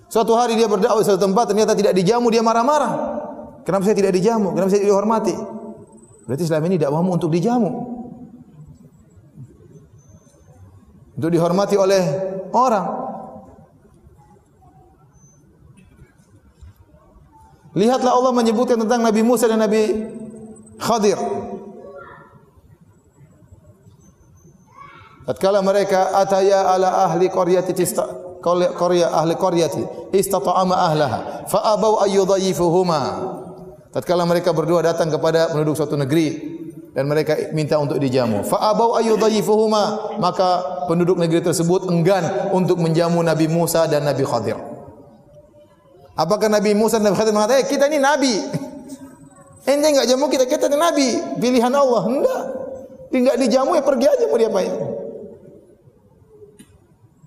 Suatu hari dia berdakwah di suatu tempat, ternyata tidak dijamu, dia marah-marah. Kenapa saya tidak dijamu? Kenapa saya tidak dihormati? Berarti selama ini dakwahmu untuk dijamu, untuk dihormati oleh orang. Lihatlah Allah menyebutkan tentang Nabi Musa dan Nabi Khadir. Tatkala mereka ataya ala ahli qaryati istata'ama ahlaha fa abau ayyudhayifuhuma. Tatkala mereka berdua datang kepada penduduk suatu negeri dan mereka minta untuk dijamu, fa abau ayyudhayifuhuma, maka penduduk negeri tersebut enggan untuk menjamu Nabi Musa dan Nabi Khadir. Apakah Nabi Musa dan Nabi Khidir mengatakan, kita ini nabi. Ente enggak jamu kita ini nabi, pilihan Allah. Enggak. Dia enggak dijamu ya pergi aja mau diapain.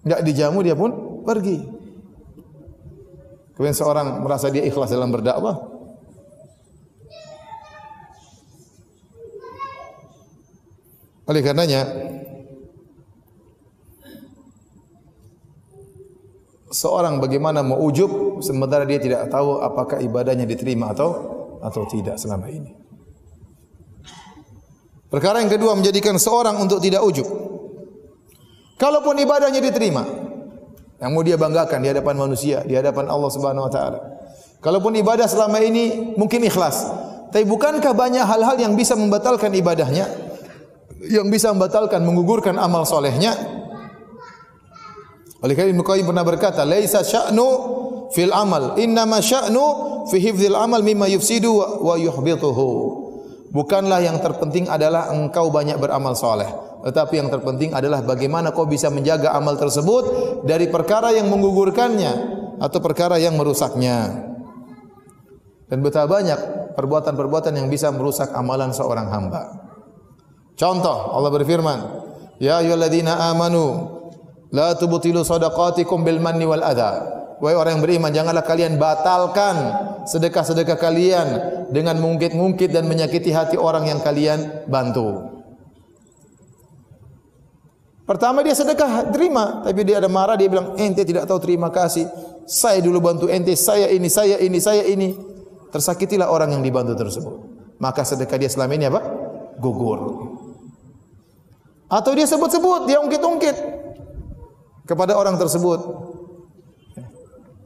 Enggak dijamu dia pun pergi. Kemudian seorang merasa dia ikhlas dalam berdakwah. Oleh karenanya seorang bagaimana mau ujub sementara dia tidak tahu apakah ibadahnya diterima atau tidak selama ini. Perkara yang kedua menjadikan seorang untuk tidak ujub. Kalaupun ibadahnya diterima, yang mau dia banggakan di hadapan manusia, di hadapan Allah Subhanahu wa taala. Kalaupun ibadah selama ini mungkin ikhlas, tapi bukankah banyak hal-hal yang bisa membatalkan ibadahnya? Yang bisa membatalkan, menggugurkan amal solehnya? Oleh karena Ibnu Qayyim pernah berkata, "Laisa sya'nu fil amal, innama sya'nu fi hifdzil amal mimma yufsidu wa yuhbituhu." Bukanlah yang terpenting adalah engkau banyak beramal soleh, tetapi yang terpenting adalah bagaimana kau bisa menjaga amal tersebut dari perkara yang menggugurkannya atau perkara yang merusaknya. Dan betapa banyak perbuatan-perbuatan yang bisa merusak amalan seorang hamba. Contoh, Allah berfirman, "Ya ayyuhalladzina amanu la tubtilu shadaqatikum bil manni wal adha." Wahai orang yang beriman, janganlah kalian batalkan sedekah-sedekah kalian dengan mengungkit-ungkit dan menyakiti hati orang yang kalian bantu. Pertama dia sedekah terima, tapi dia ada marah, dia bilang, "Ente tidak tahu terima kasih. Saya dulu bantu ente, saya ini, saya ini, saya ini." Tersakitilah orang yang dibantu tersebut. Maka sedekah dia selama ini apa? Gugur. Atau dia sebut-sebut, dia ungkit-ungkit kepada orang tersebut.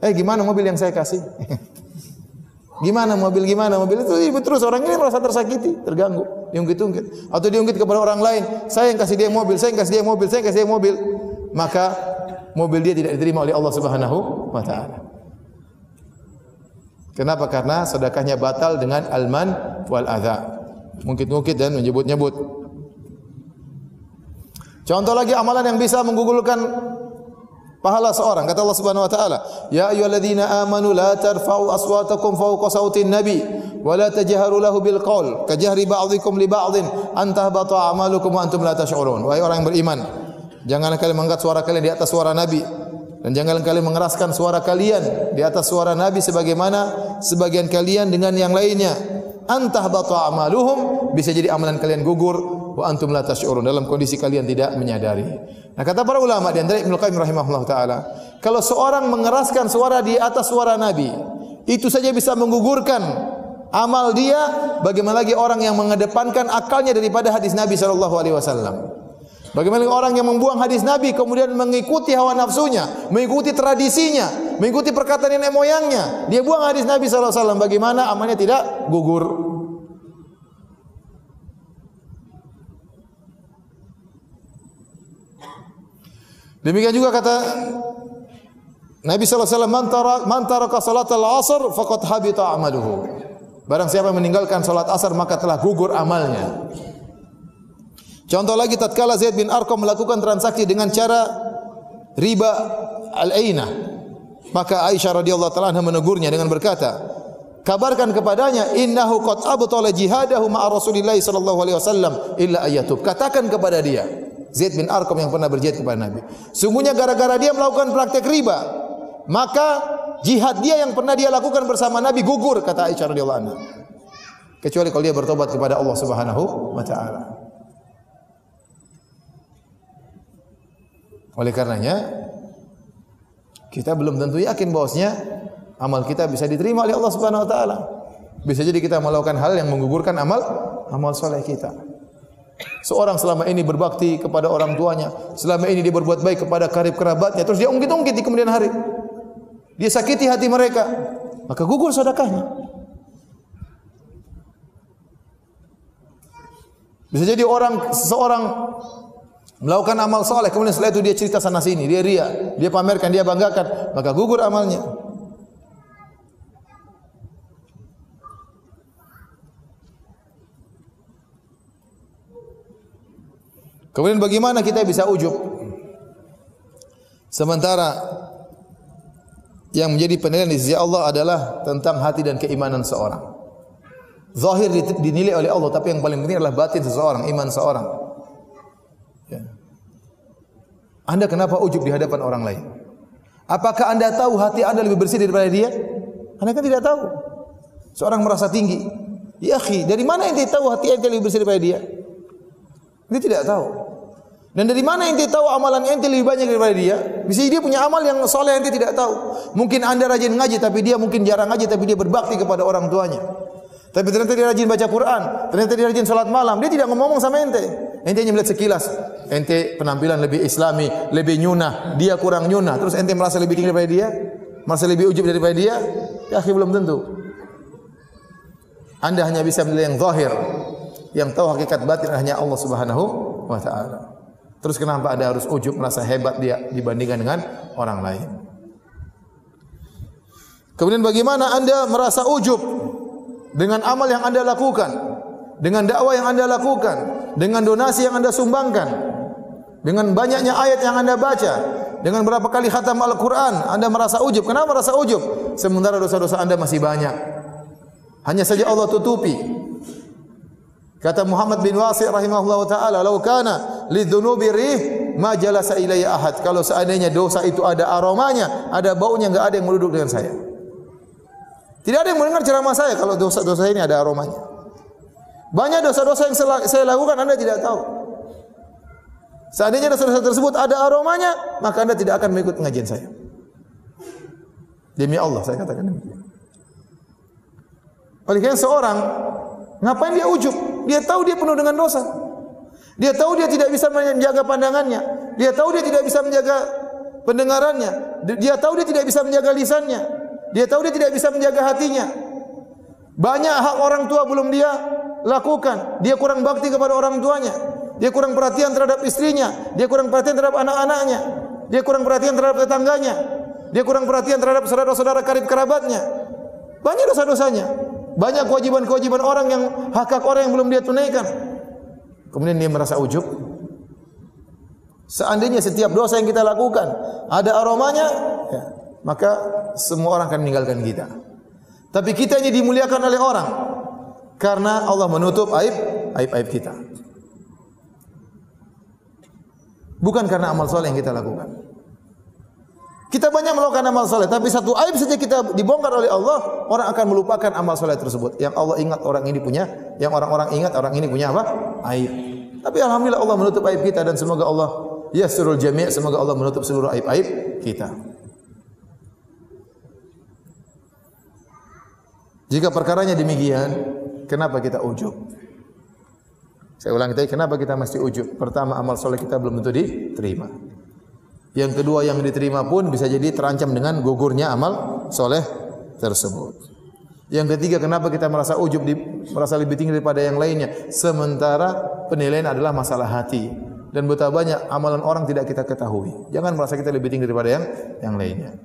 Gimana mobil yang saya kasih? Gimana mobil itu terus orang ini merasa tersakiti, terganggu, diungkit-ungkit. Atau diungkit kepada orang lain, saya yang kasih dia mobil, saya yang kasih dia mobil, saya yang kasih dia mobil. Maka mobil dia tidak diterima oleh Allah Subhanahu wa taala. Kenapa? Karena sedekahnya batal dengan alman wal adza. Mungkit-ungkit dan menyebut-nyebut. Contoh lagi amalan yang bisa menggugurkan pahala seorang. Kata Allah Subhanahu wa taala, "Ya ayyuhalladzina amanu la tarfa'u aswatakum fawqa sautin nabi wa la tajharu lahu bil qaul kajahri ba'dhikum li ba'dhin an tahbata a'malukum wa antum la tash'urun." Wahai orang yang beriman, janganlah kalian mengangkat suara kalian di atas suara nabi dan janganlah kalian mengeraskan suara kalian di atas suara nabi sebagaimana sebagian kalian dengan yang lainnya. An tahbata a'maluhum, bisa jadi amalan kalian gugur, wa antum la tash'urun, dalam kondisi kalian tidak menyadari. Nah, kata para ulama di antara Ibnu Qayyim rahimahullah taala, kalau seorang mengeraskan suara di atas suara Nabi, itu saja bisa menggugurkan amal dia, bagaimana lagi orang yang mengedepankan akalnya daripada hadis Nabi sallallahu alaihi wasallam. Bagaimana orang yang membuang hadis Nabi kemudian mengikuti hawa nafsunya, mengikuti tradisinya, mengikuti perkataan nenek moyangnya. Dia buang hadis Nabi sallallahu alaihi wasallam, bagaimana amalnya tidak gugur? Demikian juga kata Nabi sallallahu alaihi wasallam, "Man taraka salatal asr faqad habita amaluhu." Barang siapa yang meninggalkan salat asar maka telah gugur amalnya. Contoh lagi, tatkala Zaid bin Arqam melakukan transaksi dengan cara riba al-ainah, maka Aisyah radhiyallahu taala anha menegurnya dengan berkata, "Kabarkan kepadanya, innahu qad abtala jihadahu ma'a Rasulillah sallallahu alaihi wasallam illa ayyatub." Katakan kepada dia, Zaid bin Arqam yang pernah berjihad kepada Nabi, sungguhnya gara-gara dia melakukan praktek riba, maka jihad dia yang pernah dia lakukan bersama Nabi gugur, kata Aisyah radhiyallahu anha. Kecuali kalau dia bertobat kepada Allah Subhanahu wa taala. Oleh karenanya kita belum tentu yakin bahwasanya amal kita bisa diterima oleh Allah Subhanahu wa taala. Bisa jadi kita melakukan hal yang menggugurkan amal saleh kita. Seorang selama ini berbakti kepada orang tuanya, selama ini dia berbuat baik kepada karib kerabatnya, terus dia ungkit-ungkit di kemudian hari. Dia sakiti hati mereka, maka gugur sedekahnya. Bisa jadi seseorang melakukan amal saleh, kemudian setelah itu dia cerita sana sini, dia ria, dia pamerkan, dia banggakan, maka gugur amalnya. Kemudian bagaimana kita bisa ujub? Sementara yang menjadi penilaian di sisi Allah adalah tentang hati dan keimanan seorang. Zahir dinilai oleh Allah, tapi yang paling penting adalah batin seseorang, iman seorang. Ya. Anda kenapa ujub di hadapan orang lain? Apakah Anda tahu hati Anda lebih bersih daripada dia? Anda kan tidak tahu. Seorang merasa tinggi. Ya akhi, dari mana ente tahu hati ente lebih bersih daripada dia? Dia tidak tahu. Dan dari mana ente tahu amalan ente lebih banyak daripada dia? Bisa dia punya amal yang soleh ente tidak tahu. Mungkin Anda rajin ngaji, tapi dia mungkin jarang ngaji, tapi dia berbakti kepada orang tuanya. Tapi ternyata dia rajin baca Quran, ternyata dia rajin salat malam. Dia tidak ngomong sama ente. Ente hanya melihat sekilas. Ente penampilan lebih islami, lebih nyunah, dia kurang nyunah. Terus ente merasa lebih tinggi daripada dia? Merasa lebih ujub daripada dia? Ya akhi, belum tentu. Anda hanya bisa menilai yang zahir. Yang tahu hakikat batin hanya Allah Subhanahu wa taala. Terus kenapa Anda harus ujub merasa hebat dia dibandingkan dengan orang lain? Kemudian bagaimana Anda merasa ujub dengan amal yang Anda lakukan, dengan dakwah yang Anda lakukan, dengan donasi yang Anda sumbangkan, dengan banyaknya ayat yang Anda baca, dengan berapa kali khatam Al-Quran, Anda merasa ujub. Kenapa merasa ujub? Sementara dosa-dosa Anda masih banyak. Hanya saja Allah tutupi. Kata Muhammad bin Wasi' rahimahullah ta'ala, "Lau kana lidzunubi rih ma jalasa ilayya ahad." Kalau seandainya dosa itu ada aromanya, ada baunya, enggak ada yang duduk dengan saya. Tidak ada yang mendengar ceramah saya kalau dosa-dosa ini ada aromanya. Banyak dosa-dosa yang saya lakukan Anda tidak tahu. Seandainya dosa-dosa tersebut ada aromanya, maka Anda tidak akan mengikut pengajian saya. Demi Allah saya katakan demikian. Oleh karena seorang ngapain dia ujub? Dia tahu dia penuh dengan dosa. Dia tahu dia tidak bisa menjaga pandangannya. Dia tahu dia tidak bisa menjaga pendengarannya. Dia tahu dia tidak bisa menjaga lisannya. Dia tahu dia tidak bisa menjaga hatinya. Banyak hak orang tua belum dia lakukan. Dia kurang bakti kepada orang tuanya. Dia kurang perhatian terhadap istrinya. Dia kurang perhatian terhadap anak-anaknya. Dia kurang perhatian terhadap tetangganya. Dia kurang perhatian terhadap saudara-saudara karib kerabatnya. Banyak dosa-dosanya. Banyak kewajiban-kewajiban orang yang hak-hak orang yang belum dia tunaikan. Kemudian dia merasa ujub. Seandainya setiap dosa yang kita lakukan ada aromanya, ya, maka semua orang akan meninggalkan kita. Tapi kita ini dimuliakan oleh orang karena Allah menutup aib kita. Bukan karena amal soleh yang kita lakukan. Kita banyak melakukan amal soleh, tapi satu aib saja kita dibongkar oleh Allah, orang akan melupakan amal soleh tersebut. Yang Allah ingat orang ini punya, yang orang-orang ingat orang ini punya apa? Aib. Tapi alhamdulillah Allah menutup aib kita dan semoga Allah yasrul jami', semoga Allah menutup seluruh aib-aib kita. Jika perkaranya demikian, kenapa kita ujub? Saya ulangi tadi, kenapa kita mesti ujub? Pertama, amal soleh kita belum tentu diterima. Yang kedua, yang diterima pun bisa jadi terancam dengan gugurnya amal soleh tersebut. Yang ketiga, kenapa kita merasa ujub, merasa lebih tinggi daripada yang lainnya? Sementara penilaian adalah masalah hati. Dan betapa banyak amalan orang tidak kita ketahui. Jangan merasa kita lebih tinggi daripada yang lainnya.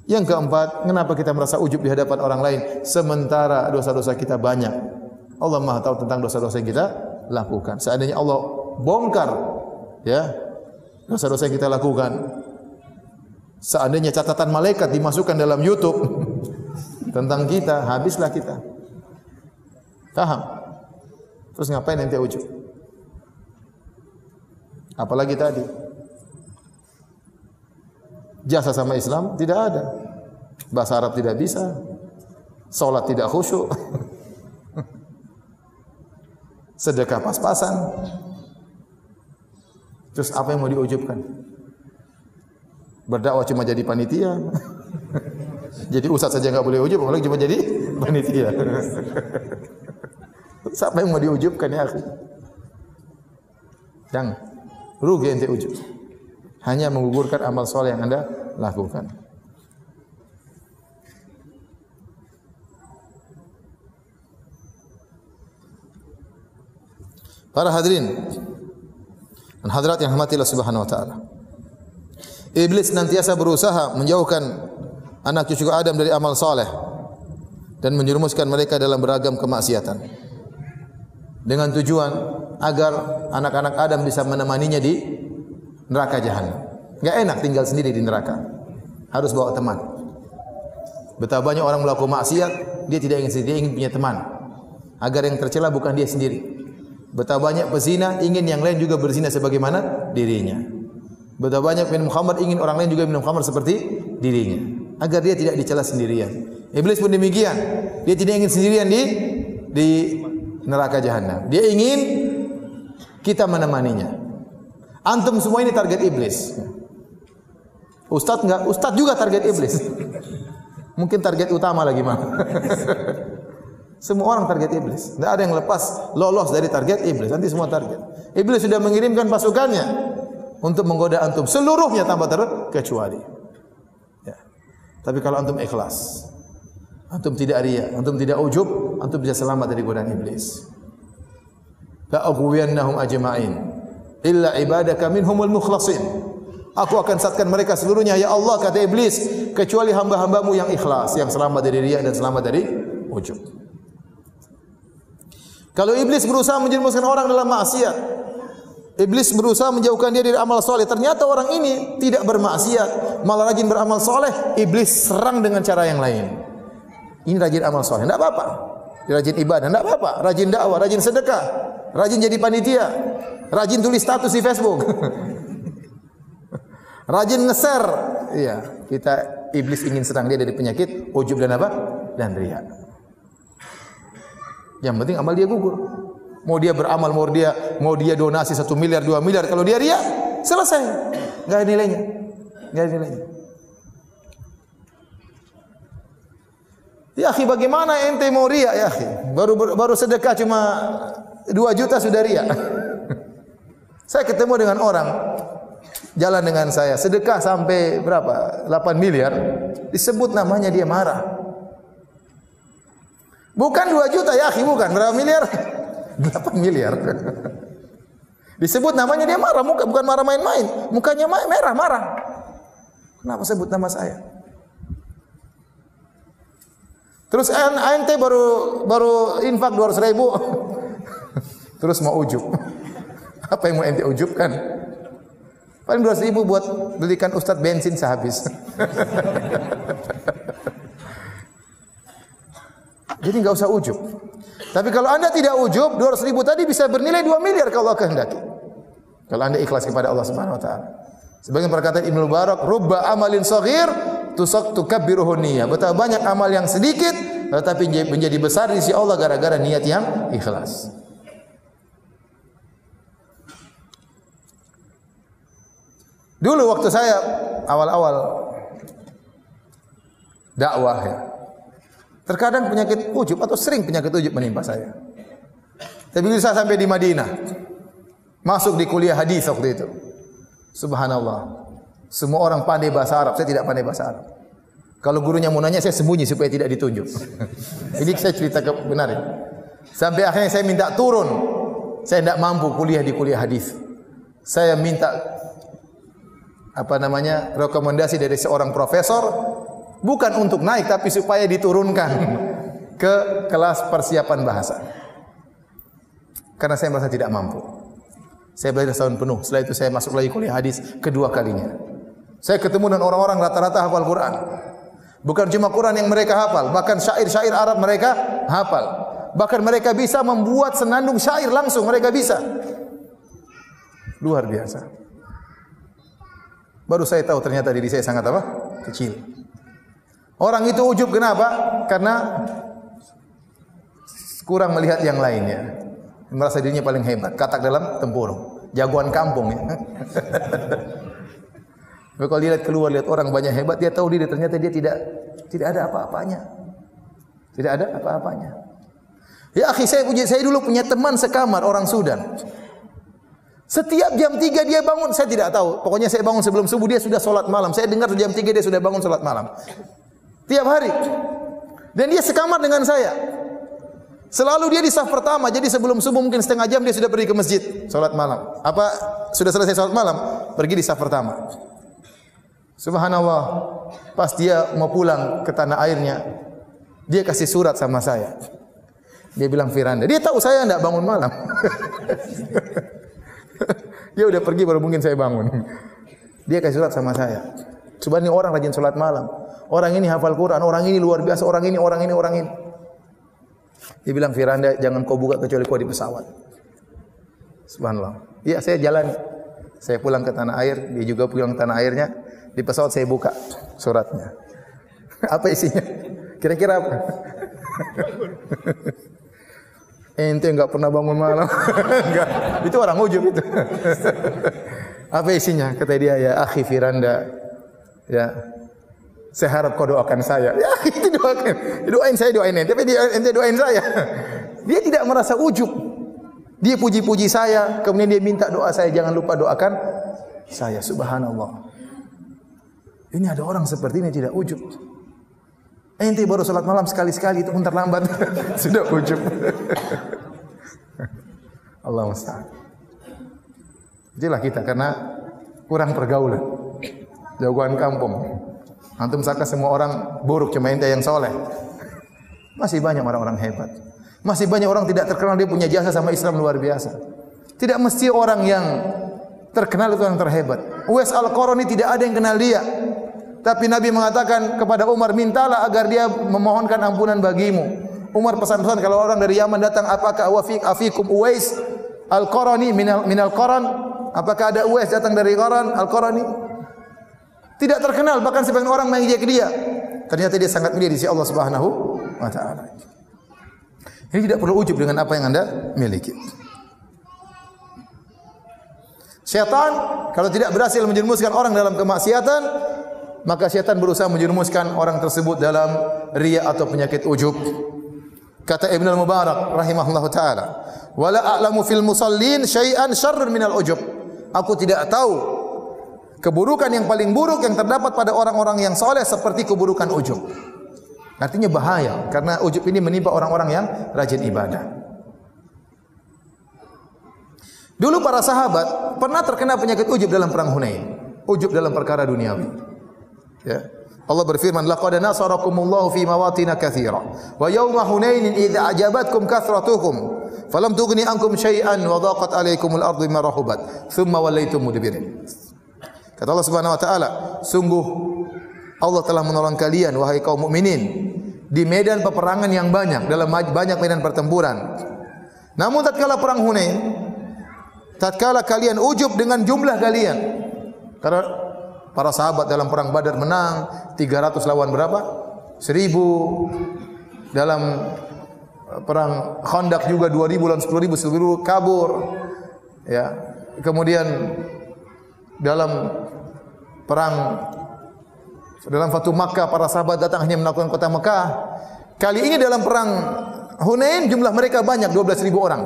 Yang keempat, kenapa kita merasa ujub di hadapan orang lain? Sementara dosa-dosa kita banyak. Allah Maha tahu tentang dosa-dosa yang kita lakukan. Seandainya Allah bongkar, ya, dosa-dosa yang kita lakukan. Seandainya catatan malaikat dimasukkan dalam YouTube tentang kita, habislah kita. Paham? Terus ngapain ente ujub? Apalagi tadi jasa sama Islam tidak ada. Bahasa Arab tidak bisa. Salat tidak khusyuk. Sedekah pas-pasan. Terus apa yang mau diujubkan? Berdakwah cuma jadi panitia. Jadi ustaz saja enggak boleh ujub, apalagi cuma jadi panitia. Siapa yang mau diujubkan ya akhi? Jangan. Rugi ente ujub. Hanya menggugurkan amal soleh yang Anda lakukan. Para hadirin dan hadirat yang dirahmati Allah Subhanahu wa taala. Iblis senantiasa berusaha menjauhkan anak cucu Adam dari amal saleh dan menjerumuskan mereka dalam beragam kemaksiatan. Dengan tujuan agar anak-anak Adam bisa menemaninya di neraka jahanam. Enggak enak tinggal sendiri di neraka. Harus bawa teman. Betapa banyak orang melakukan maksiat, dia tidak ingin sendiri, dia ingin punya teman. Agar yang tercela bukan dia sendiri. Betapa banyak pezina ingin yang lain juga berzina sebagaimana dirinya. Betapa banyak minum khamar ingin orang lain juga minum khamar seperti dirinya. Agar dia tidak dicela sendirian. Iblis pun demikian. Dia tidak ingin sendirian di neraka jahanam. Dia ingin kita menemaninya. Antum semua ini target iblis. Ustadz enggak? Ustadz juga target iblis. Mungkin target utama lagi mah. Semua orang target iblis. Tidak ada yang lepas lolos dari target iblis. Nanti semua target. Iblis sudah mengirimkan pasukannya untuk menggoda antum. Seluruhnya tanpa terkecuali. Ya. Tapi kalau antum ikhlas, antum tidak riya, antum tidak ujub, antum bisa selamat dari godaan iblis. La'aghwiyannahum ajma'in illa ibadaka minhumul mukhlasin. Aku akan sesatkan mereka seluruhnya ya Allah, kata iblis, kecuali hamba-hambamu yang ikhlas, yang selamat dari riya dan selamat dari ujub. Kalau iblis berusaha menjerumuskan orang dalam maksiat, iblis berusaha menjauhkan dia dari amal soleh, ternyata orang ini tidak bermaksiat, malah rajin beramal soleh, iblis serang dengan cara yang lain. Ini rajin amal soleh, tidak apa-apa. Rajin ibadah, tidak apa-apa. Rajin dakwah, rajin sedekah, rajin jadi panitia, rajin tulis status di Facebook. Rajin nge-share. Iya, kita iblis ingin serang dia dari penyakit ujub dan apa? Dan riya. Yang penting amal dia gugur. Mau dia beramal, mau dia donasi 1 miliar, 2 miliar, kalau dia riya, selesai. Enggak ada nilainya. Enggak ada nilainya. Ya akhi, bagaimana ente mau riya ya akhi? Baru sedekah cuma 2 juta sudah riya. Saya ketemu dengan orang jalan dengan saya, sedekah sampai berapa? 8 miliar. Disebut namanya dia marah. Bukan 2 juta ya akhi, bukan. Berapa miliar? 8 miliar. Disebut namanya dia marah, bukan marah main-main. Mukanya merah, marah. Kenapa sebut nama saya? Terus ente baru infak 200 ribu. Terus mau ujub. Apa yang mau ente ujubkan? Paling 200 ribu buat belikan ustadz bensin sehabis. Jadi enggak usah ujub. Tapi kalau anda tidak ujub, 200 ribu tadi bisa bernilai 2 miliar kalau Allah kehendaki. Kalau anda ikhlas kepada Allah Subhanahu Wa Taala. Sebagian perkataan Ibnu Mubarak, rubba amalin saghir tukabbiruhu niyah. Betapa banyak amal yang sedikit tetapi menjadi besar di sisi Allah gara-gara niat yang ikhlas. Dulu waktu saya awal-awal dakwah ya, terkadang penyakit ujub atau sering penyakit ujub menimpa saya. Tapi bila saya sampai di Madinah, masuk di kuliah hadis waktu itu, subhanallah, semua orang pandai bahasa Arab, saya tidak pandai bahasa Arab. Kalau gurunya mau nanya, saya sembunyi supaya tidak ditunjuk. Ini saya cerita benar. Sampai akhirnya saya minta turun, saya tidak mampu kuliah di kuliah hadis. Saya minta rekomendasi dari seorang profesor, bukan untuk naik tapi supaya diturunkan ke kelas persiapan bahasa. Karena saya merasa tidak mampu. Saya belajar setahun penuh. Setelah itu saya masuk lagi kuliah hadis kedua kalinya. Saya ketemu dengan orang-orang rata-rata hafal Quran. Bukan cuma Quran yang mereka hafal, bahkan syair-syair Arab mereka hafal. Bahkan mereka bisa membuat senandung syair langsung, mereka bisa. Luar biasa. Baru saya tahu ternyata diri saya sangat apa? Kecil. Orang itu ujub kenapa? Karena kurang melihat yang lainnya. Merasa dirinya paling hebat, katak dalam tempurung, jagoan kampung ya. Kalau dia lihat keluar, lihat orang banyak hebat, dia tahu diri ternyata dia tidak ada apa-apanya. Tidak ada apa-apanya. Ya akhi, saya dulu punya teman sekamar orang Sudan. Setiap jam 3 dia bangun, saya tidak tahu. Pokoknya saya bangun sebelum subuh, dia sudah sholat malam. Saya dengar jam 3 dia sudah bangun sholat malam. Tiap hari. Dan dia sekamar dengan saya. Selalu dia di saf pertama. Jadi sebelum subuh mungkin setengah jam dia sudah pergi ke masjid. Sholat malam. Apa? Sudah selesai sholat malam. Pergi di saf pertama. Subhanallah. Pas dia mau pulang ke tanah airnya, dia kasih surat sama saya. Dia bilang Firanda. Dia tahu saya tidak bangun malam. Dia udah pergi baru mungkin saya bangun. Dia kasih surat sama saya. Subhanallah, ini orang rajin salat malam. Orang ini hafal Quran, orang ini luar biasa, orang ini. Dia bilang, "Firanda, jangan kau buka kecuali kau di pesawat." Subhanallah. Iya, saya jalan. Saya pulang ke tanah air, dia juga pulang ke tanah airnya. Di pesawat saya buka suratnya. Apa isinya? Kira-kira apa? Ente enggak pernah bangun malam. Enggak. Itu orang ujub itu. Apa isinya? Kata dia, "Ya akhi Firanda, ya, saya harap kau doakan saya." Ya, itu doakan. Doain saya, doain ente, tapi ente doain saya. Dia tidak merasa ujub. Dia puji-puji saya, kemudian dia minta doa saya, jangan lupa doakan saya. Subhanallah. Ini ada orang seperti ini tidak ujub. Ente baru salat malam sekali-sekali, itu pun terlambat. Sudah ujub. Allah musta'an. Itulah kita karena kurang pergaulan. Jagoan kampung. Antum sangka semua orang buruk, cuma ente yang soleh. Masih banyak orang-orang hebat. Masih banyak orang tidak terkenal, dia punya jasa sama Islam luar biasa. Tidak mesti orang yang terkenal itu yang terhebat. Uwais Al-Qarani tidak ada yang kenal dia. Tapi Nabi mengatakan kepada Umar, mintalah agar dia memohonkan ampunan bagimu. Umar pesan-pesan kalau orang dari Yaman datang, apakah afikum Uwais Al-Qarani minal Qaran? Apakah ada Uwais datang dari Qaran Al-Qarani? Tidak terkenal, bahkan sebagian orang mengejek dia. Ternyata dia sangat mulia di sisi Allah Subhanahu wa taala. Ini tidak perlu ujub dengan apa yang Anda miliki. Syaitan kalau tidak berhasil menjerumuskan orang dalam kemaksiatan, maka syaitan berusaha menjerumuskan orang tersebut dalam riya atau penyakit ujub. Kata Ibnu Al-Mubarak rahimahullahu taala, "Wala a'lamu fil musallin syai'an syarrun minal ujub." Aku tidak tahu keburukan yang paling buruk yang terdapat pada orang-orang yang saleh seperti keburukan ujub. Artinya bahaya karena ujub ini menimpa orang-orang yang rajin ibadah. Dulu para sahabat pernah terkena penyakit ujub dalam perang Hunain. Ujub dalam perkara duniawi. Ya. Allah berfirman, "Laqad nasarakumullahu fi mawatin katsira wa yawma Hunainin idza ajabatkum kathratukum falam tughni ankum syai'an wa dhaqat 'alaikumul ardu bima rahubat thumma wallaytum mudbirin." Kata Allah Subhanahu wa taala, sungguh Allah telah menolong kalian wahai kaum mukminin di medan peperangan yang banyak, dalam banyak medan pertempuran. Namun tatkala perang Hunain, tatkala kalian ujub dengan jumlah kalian. Karena para sahabat dalam perang Badar menang 300 lawan berapa? 1000. Dalam perang Khandaq juga 2000 lawan 10.000, 10.000 kabur. Ya. Kemudian dalam Fatu Makkah para sahabat datang hanya menaklukkan kota Mekah. Kali ini dalam perang Hunain jumlah mereka banyak, 12.000 orang.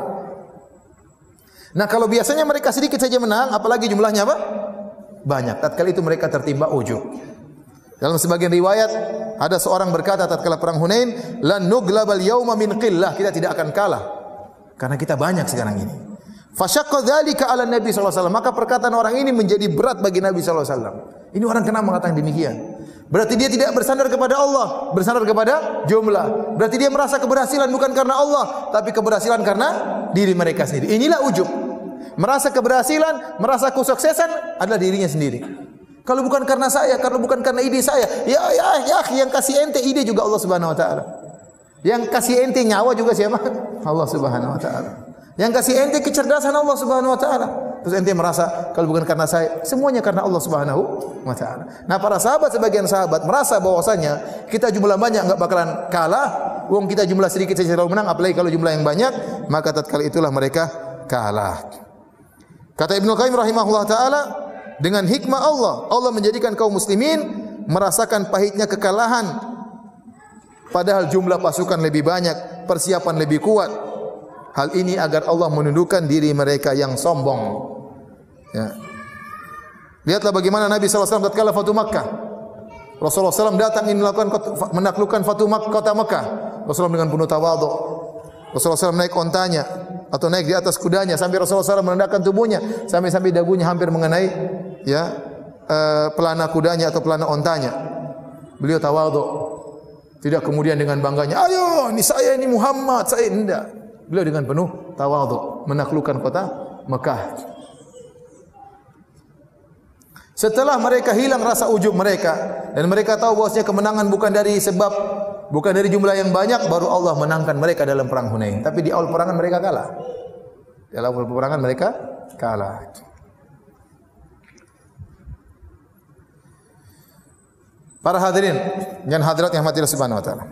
Nah, kalau biasanya mereka sedikit saja menang, apalagi jumlahnya apa? Banyak. Tatkala itu mereka tertimpa ujub. Dalam sebagian riwayat ada seorang berkata tatkala perang Hunain, "Lan nuglabal yauma min qillah." Kita tidak akan kalah karena kita banyak sekarang ini. Fasyaqqa dzalika 'ala Nabi sallallahu alaihi wasallam. Maka perkataan orang ini menjadi berat bagi Nabi sallallahu alaihi wasallam. Ini orang kenapa mengatakan demikian? Berarti dia tidak bersandar kepada Allah, bersandar kepada jumlah. Berarti dia merasa keberhasilan bukan karena Allah, tapi keberhasilan karena diri mereka sendiri. Inilah ujub. Merasa keberhasilan, merasa kesuksesan adalah dirinya sendiri. Kalau bukan karena saya, kalau bukan karena ide saya, ya yang kasih ente ide juga Allah Subhanahu wa taala. Yang kasih ente nyawa juga siapa? Allah Subhanahu wa taala. Yang kasih ente kecerdasan Allah Subhanahu wa taala. Terus ente merasa kalau bukan karena saya, semuanya karena Allah Subhanahu wa taala. Nah, para sahabat, sebagian sahabat merasa bahwasanya kita jumlah banyak enggak bakalan kalah, wong kita jumlah sedikit saja selalu menang, apalagi kalau jumlah yang banyak, maka tatkala itulah mereka kalah. Kata Ibnu Qayyim rahimahullah taala, dengan hikmah Allah menjadikan kaum muslimin merasakan pahitnya kekalahan. Padahal jumlah pasukan lebih banyak, persiapan lebih kuat. Hal ini agar Allah menundukkan diri mereka yang sombong. Ya. Lihatlah bagaimana Nabi SAW tatkala Fatu Makkah. Rasulullah SAW datang ingin menaklukkan kota Makkah. Rasulullah dengan penuh tawadhu. Rasulullah SAW naik ontanya atau naik di atas kudanya sampai Rasulullah SAW merendahkan tubuhnya sampai dagunya hampir mengenai pelana kudanya atau pelana ontanya. Beliau tawadhu. Tidak kemudian dengan bangganya, "Ayo, ini saya, ini Muhammad, saya." Tidak. Beliau dengan penuh tawadhu menaklukkan kota Mekah. Setelah mereka hilang rasa ujub mereka dan mereka tahu bahwasanya kemenangan bukan dari jumlah yang banyak, baru Allah menangkan mereka dalam perang Hunain. Tapi di awal peperangan mereka kalah. Di awal peperangan mereka kalah. Para hadirin dan hadirat yang mati Allah Subhanahu wa taala.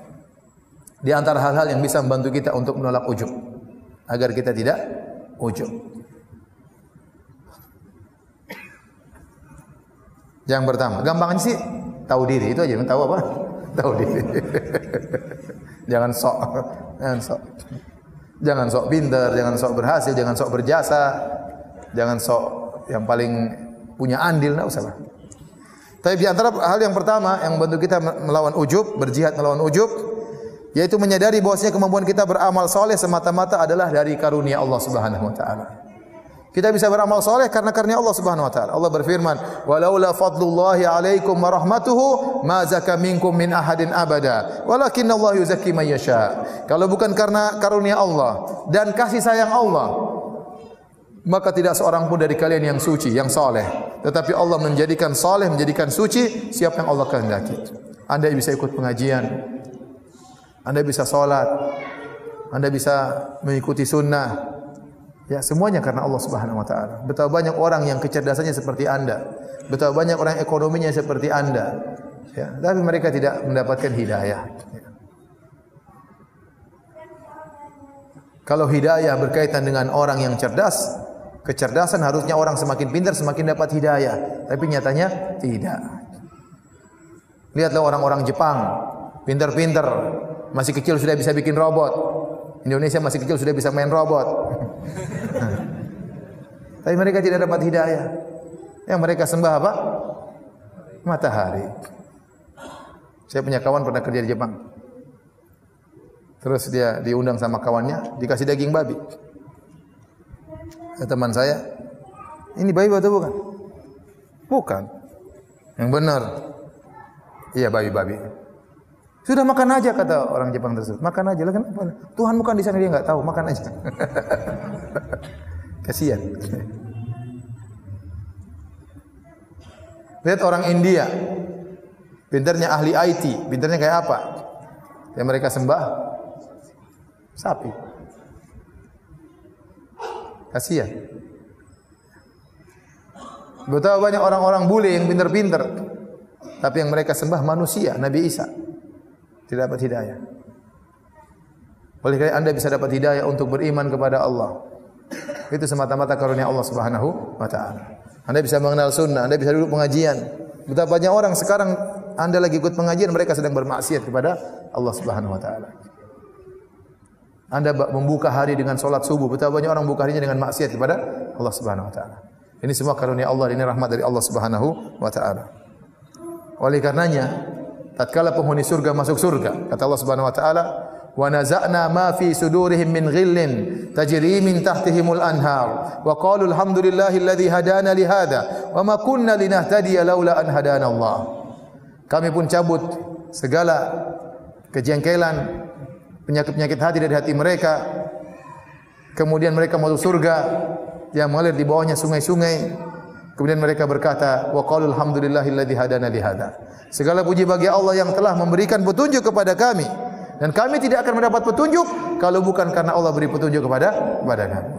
Di antara hal-hal yang bisa membantu kita untuk menolak ujub agar kita tidak ujub. Yang pertama, gampangnya sih tahu diri, itu aja. Tahu apa? Tahu diri. Jangan sok. Jangan sok pintar, jangan sok berhasil, jangan sok berjasa, jangan sok yang paling punya andil, enggak usah lah. Tapi di antara hal yang pertama yang membantu kita melawan ujub, berjihad melawan ujub, yaitu menyadari bahwasanya kemampuan kita beramal soleh semata-mata adalah dari karunia Allah Subhanahu wa taala. Kita bisa beramal soleh karena karunia Allah Subhanahu wa taala. Allah berfirman, "Walaula fadlullahi 'alaikum wa rahmatuhu ma zaka minkum min ahadin abada, walakinnallaha yuzakki man yasha." Kalau bukan karena karunia Allah dan kasih sayang Allah, maka tidak seorang pun dari kalian yang suci, yang soleh. Tetapi Allah menjadikan soleh, menjadikan suci siapa yang Allah kehendaki. Anda bisa ikut pengajian, Anda bisa salat, Anda bisa mengikuti sunnah. Ya, semuanya karena Allah Subhanahu wa taala. Betapa banyak orang yang kecerdasannya seperti Anda. Betapa banyak orang yang ekonominya seperti Anda. Ya, tapi mereka tidak mendapatkan hidayah. Ya. Kalau hidayah berkaitan dengan orang yang cerdas, kecerdasan harusnya orang semakin pintar semakin dapat hidayah. Tapi nyatanya tidak. Lihatlah orang-orang Jepang, pintar-pintar, masih kecil sudah bisa bikin robot. Indonesia masih kecil sudah bisa main robot. Tapi mereka tidak dapat hidayah. Yang mereka sembah apa? Matahari. Saya punya kawan pernah kerja di Jepang. Terus dia diundang sama kawannya, dikasih daging babi. Kata teman saya, ini babi atau bukan? Bukan. Yang benar. Iya, babi-babi. Sudah makan aja, kata orang Jepang tersebut. Makan aja lah, kenapa? Tuhan bukan di sana, dia enggak tahu, makan aja. Kasihan. Lihat orang India. Pintarnya ahli IT, pintarnya kayak apa? Yang mereka sembah sapi. Kasihan. Betapa banyak orang-orang bule yang pintar-pintar, tapi yang mereka sembah manusia, Nabi Isa. Tidak dapat hidayah. Oleh karena Anda bisa dapat hidayah untuk beriman kepada Allah. Itu semata-mata karunia Allah Subhanahu wa taala. Anda bisa mengenal sunnah, Anda bisa duduk pengajian. Betapa banyak orang sekarang Anda lagi ikut pengajian, mereka sedang bermaksiat kepada Allah Subhanahu wa taala. Anda membuka hari dengan salat subuh, betapa banyak orang membuka harinya dengan maksiat kepada Allah Subhanahu wa taala. Ini semua karunia Allah, ini rahmat dari Allah Subhanahu wa taala. Oleh karenanya, tatkala penghuni surga masuk surga, kata Allah Subhanahu wa taala, "Wa naza'na ma fi sudurihim min ghillin tajri min tahtihimul anhar wa qalu alhamdulillahi alladhi hadana li hadha wa ma kunna linahtadiya laula an hadana Allah." Kami pun cabut segala kejengkelan, penyakit-penyakit hati dari hati mereka. Kemudian mereka masuk surga yang mengalir di bawahnya sungai-sungai. Kemudian mereka berkata, "Wa qalu alhamdulillahilladzi hadana li hadza." Segala puji bagi Allah yang telah memberikan petunjuk kepada kami, dan kami tidak akan mendapat petunjuk kalau bukan karena Allah beri petunjuk kepada kami.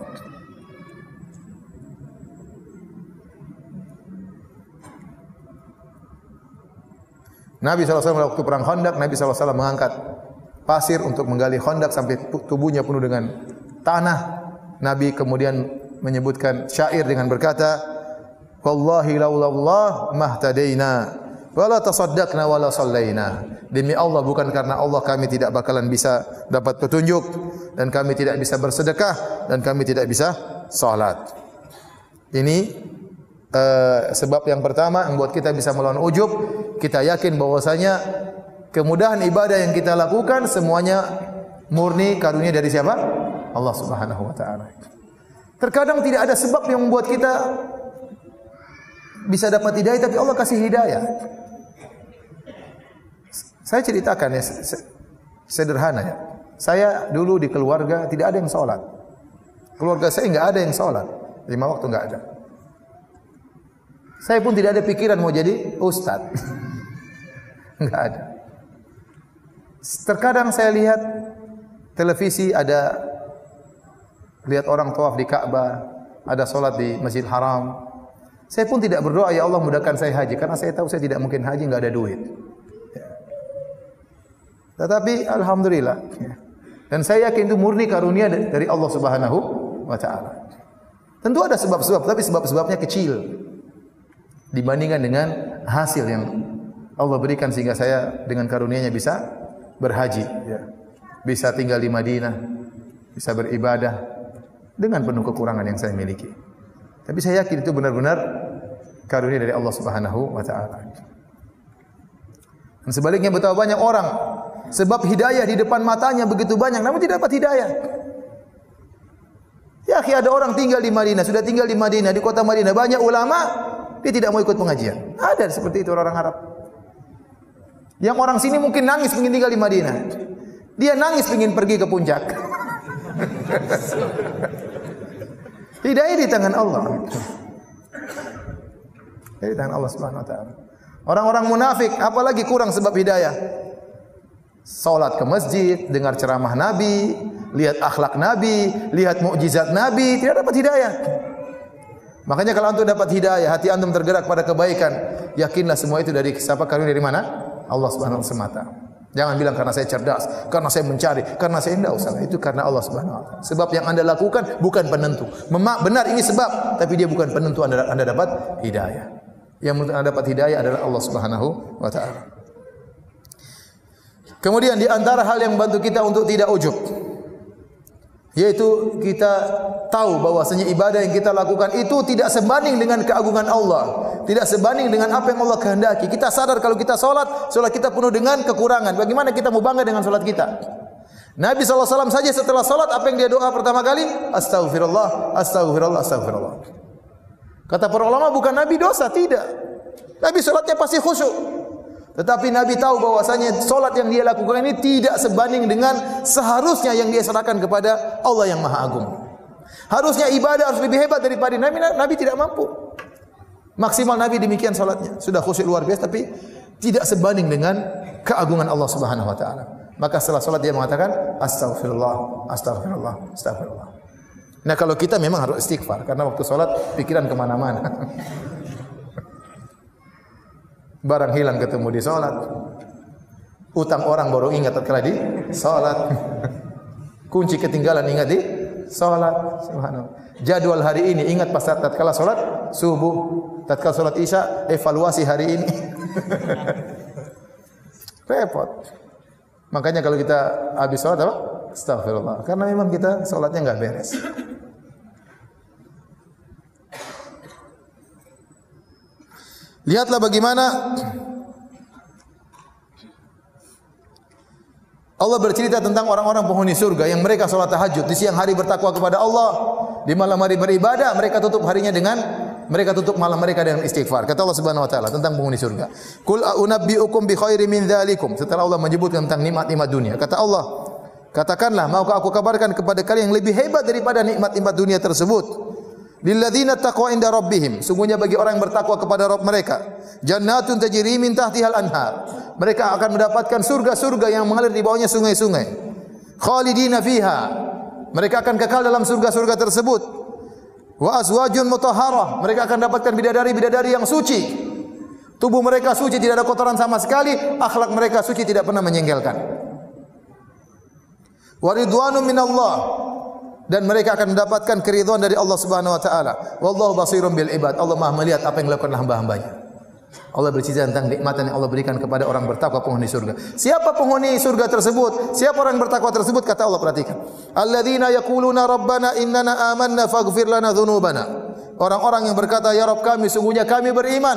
Nabi SAW waktu perang Khandaq, Nabi SAW mengangkat pasir untuk menggali Khandaq sampai tubuhnya penuh dengan tanah. Nabi kemudian menyebutkan syair dengan berkata, "Wallahi laulallah mahtadaina wala tasaddaqna wala sallaina." Demi Allah, bukan karena Allah kami tidak bakalan bisa dapat petunjuk, dan kami tidak bisa bersedekah, dan kami tidak bisa salat. Ini sebab yang pertama yang membuat kita bisa melawan ujub. Kita yakin bahwasanya kemudahan ibadah yang kita lakukan semuanya murni karunia dari siapa? Allah Subhanahu wa taala. Terkadang tidak ada sebab yang membuat kita bisa dapat hidayah, tapi Allah kasih hidayah. Saya ceritakan ya, sederhana ya. Saya dulu di keluarga tidak ada yang sholat. Keluarga saya enggak ada yang sholat. 5 waktu enggak ada. Saya pun tidak ada pikiran mau jadi ustaz. Enggak ada. Terkadang saya lihat televisi, ada lihat orang tawaf di Ka'bah, ada solat di Masjid Haram. Saya pun tidak berdoa, ya Allah mudahkan saya haji, karena saya tahu saya tidak mungkin haji, enggak ada duit. Tetapi alhamdulillah, dan saya yakin itu murni karunia dari Allah Subhanahu wa taala. Tentu ada sebab-sebab, tapi sebab-sebabnya kecil dibandingkan dengan hasil yang Allah berikan sehingga saya dengan karunia-Nya bisa berhaji, bisa tinggal di Madinah, bisa beribadah dengan penuh kekurangan yang saya miliki. Tapi saya yakin itu benar-benar karunia dari Allah Subhanahu wa taala. Dan sebaliknya betapa banyak orang sebab hidayah di depan matanya begitu banyak namun tidak dapat hidayah. Ya akhi, ada orang tinggal di Madinah, sudah tinggal di Madinah, di kota Madinah banyak ulama, dia tidak mau ikut pengajian. Ada seperti itu orang Arab. Yang orang sini mungkin nangis ingin tinggal di Madinah. Dia nangis ingin pergi ke puncak. Hidayah di tangan Allah. Di tangan Allah Subhanahu wa taala. Orang-orang munafik apalagi kurang sebab hidayah. Salat ke masjid, dengar ceramah Nabi, lihat akhlak Nabi, lihat mukjizat Nabi, tidak dapat hidayah. Makanya kalau antum dapat hidayah, hati antum tergerak pada kebaikan, yakinlah semua itu dari siapa? Karunia dari mana? Allah Subhanahu wa taala semata. Jangan bilang karena saya cerdas, karena saya mencari, karena saya tidak usah. Itu karena Allah Subhanahu wa taala. Sebab yang Anda lakukan bukan penentu. Benar ini sebab, tapi dia bukan penentu Anda dapat hidayah. Yang menentukan Anda dapat hidayah adalah Allah Subhanahu wa taala. Kemudian di antara hal yang membantu kita untuk tidak ujub, yaitu kita tahu bahwasanya ibadah yang kita lakukan itu tidak sebanding dengan keagungan Allah, tidak sebanding dengan apa yang Allah kehendaki. Kita sadar kalau kita salat kita penuh dengan kekurangan. Bagaimana kita mau bangga dengan salat kita? Nabi SAW saja setelah salat apa yang dia doa pertama kali? Astaghfirullah, astaghfirullah, astaghfirullah. Kata para ulama bukan Nabi dosa, tidak. Nabi salatnya pasti khusyuk. Tetapi Nabi tahu bahwasanya solat yang dia lakukan ini tidak sebanding dengan seharusnya yang dia serahkan kepada Allah yang Maha Agung. Harusnya ibadah harus lebih hebat daripada Nabi tidak mampu. Maksimal Nabi demikian solatnya, sudah khusyuk luar biasa, tapi tidak sebanding dengan keagungan Allah Subhanahu wa taala. Maka setelah solat dia mengatakan astaghfirullah, astaghfirullah, astaghfirullah. Nah kalau kita memang harus istighfar karena waktu solat pikiran kemana-mana. Barang hilang ketemu di salat. Utang orang baru ingat tatkala di salat. Kunci ketinggalan ingat di salat. Subhanallah. Jadwal hari ini ingat pas tatkala salat subuh, tatkala salat Isya, evaluasi hari ini. Repot. Makanya kalau kita habis salat apa? Astagfirullah. Karena memang kita salatnya enggak beres. Lihatlah bagaimana Allah bercerita tentang orang-orang penghuni surga yang mereka salat tahajud, di siang hari bertakwa kepada Allah, di malam hari beribadah, mereka tutup malam mereka dengan istighfar. Kata Allah Subhanahu wa taala tentang penghuni surga. Qul a'unabbi'ukum bi khairin min dzalikum. Setelah Allah menyebutkan tentang nikmat-nikmat dunia, kata Allah, katakanlah, maukah aku kabarkan kepada kalian yang lebih hebat daripada nikmat-nikmat dunia tersebut? Lilladzina taqwa inda rabbihim, sungguhnya bagi orang yang bertakwa kepada Rabb mereka, jannatun tajri min tahtihal anhar. Mereka akan mendapatkan surga-surga yang mengalir di bawahnya sungai-sungai. Khalidina fiha. Mereka akan kekal dalam surga-surga tersebut. Wa azwajun mutahharah. Mereka akan dapatkan bidadari-bidadari yang suci. Tubuh mereka suci, tidak ada kotoran sama sekali, akhlak mereka suci, tidak pernah menjengkelkan. Wa ridwanun minallah. Dan mereka akan mendapatkan keridhaan dari Allah Subhanahu wa taala. Wallahu basirun bil ibad. Allah Maha melihat apa yang dilakukan hamba-hambanya. Allah bercerita tentang nikmatan yang Allah berikan kepada orang bertakwa penghuni surga. Siapa penghuni surga tersebut? Siapa orang bertakwa tersebut? Kata Allah, perhatikan. Alladzina yaquluna rabbana innana amanna faghfir lana dzunubana. Orang-orang yang berkata, ya Rabb kami, sungguhnya kami beriman.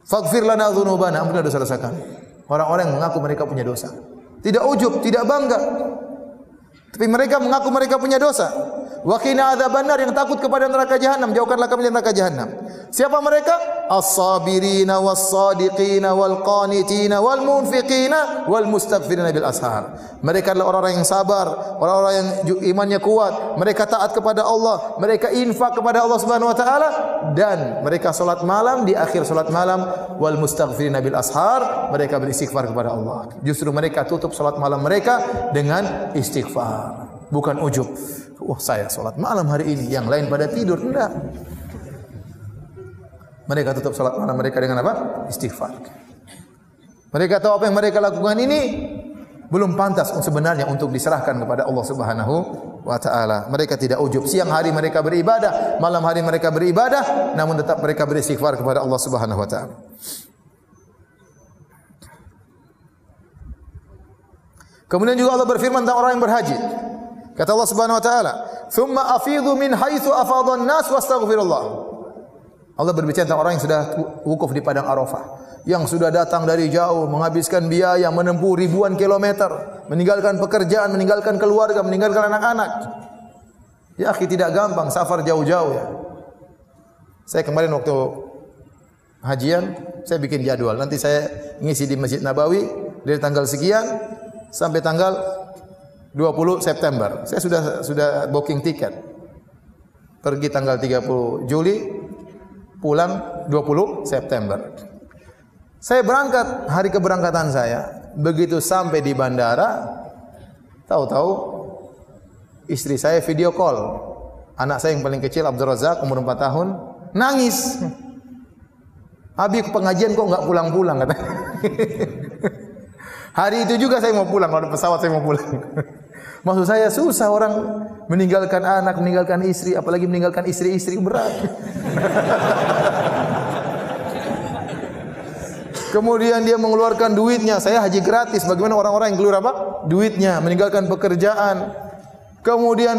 Faghfir lana dzunubana, ampunilah dosa-dosa kami. Orang-orang yang mengaku mereka punya dosa. Tidak ujub, tidak bangga. Tapi mereka mengaku mereka punya dosa. Wa qina adzabannar, yang takut kepada neraka jahanam, jauhkanlah kami dari neraka jahanam. Siapa mereka? As-sabirina was-sadiqina wal-qanitina wal-munfiqina wal-mustaghfirina bil ashar. Mereka adalah orang-orang yang sabar, orang-orang yang imannya kuat, mereka taat kepada Allah, mereka infak kepada Allah Subhanahu wa taala, dan mereka salat malam di akhir salat malam, wal-mustaghfirina bil ashar, mereka beristighfar kepada Allah. Justru mereka tutup salat malam mereka dengan istighfar, bukan ujub. Wah, saya salat malam hari ini, yang lain pada tidur. Enggak. Mereka tutup salat malam mereka dengan apa? Istighfar. Mereka tahu apa yang mereka lakukan ini belum pantas sebenarnya untuk diserahkan kepada Allah Subhanahu wa taala. Mereka tidak ujub. Siang hari mereka beribadah, malam hari mereka beribadah, namun tetap mereka beristighfar kepada Allah Subhanahu wa taala. Kemudian juga Allah berfirman tentang orang yang berhaji. Kata Allah Subhanahu wa taala, "Tsumma afidhu min haitsu afadhan nas wastaghfirullah." Allah berbicara tentang orang yang sudah wukuf di padang Arafah, yang sudah datang dari jauh, menghabiskan biaya, menempuh ribuan kilometer, meninggalkan pekerjaan, meninggalkan keluarga, meninggalkan anak-anak. Ya akhi, tidak gampang safar jauh-jauh ya. Saya kemarin waktu hajian, saya bikin jadwal. Nanti saya ngisi di Masjid Nabawi dari tanggal sekian sampai tanggal 20 September. Saya sudah booking tiket. Pergi tanggal 30 Juli, pulang 20 September. Saya berangkat, hari keberangkatan saya, begitu sampai di bandara, tahu-tahu istri saya video call. Anak saya yang paling kecil, Abdul Razak, umur 4 tahun, nangis. Abi, pengajian kok enggak pulang-pulang, kata. Hari itu juga saya mau pulang, kalau pesawat saya mau pulang. Maksud saya susah orang meninggalkan anak, meninggalkan istri, apalagi meninggalkan istri-istri, berat. Kemudian dia mengeluarkan duitnya. Saya haji gratis. Bagaimana orang-orang yang keluar apa? Duitnya, meninggalkan pekerjaan. Kemudian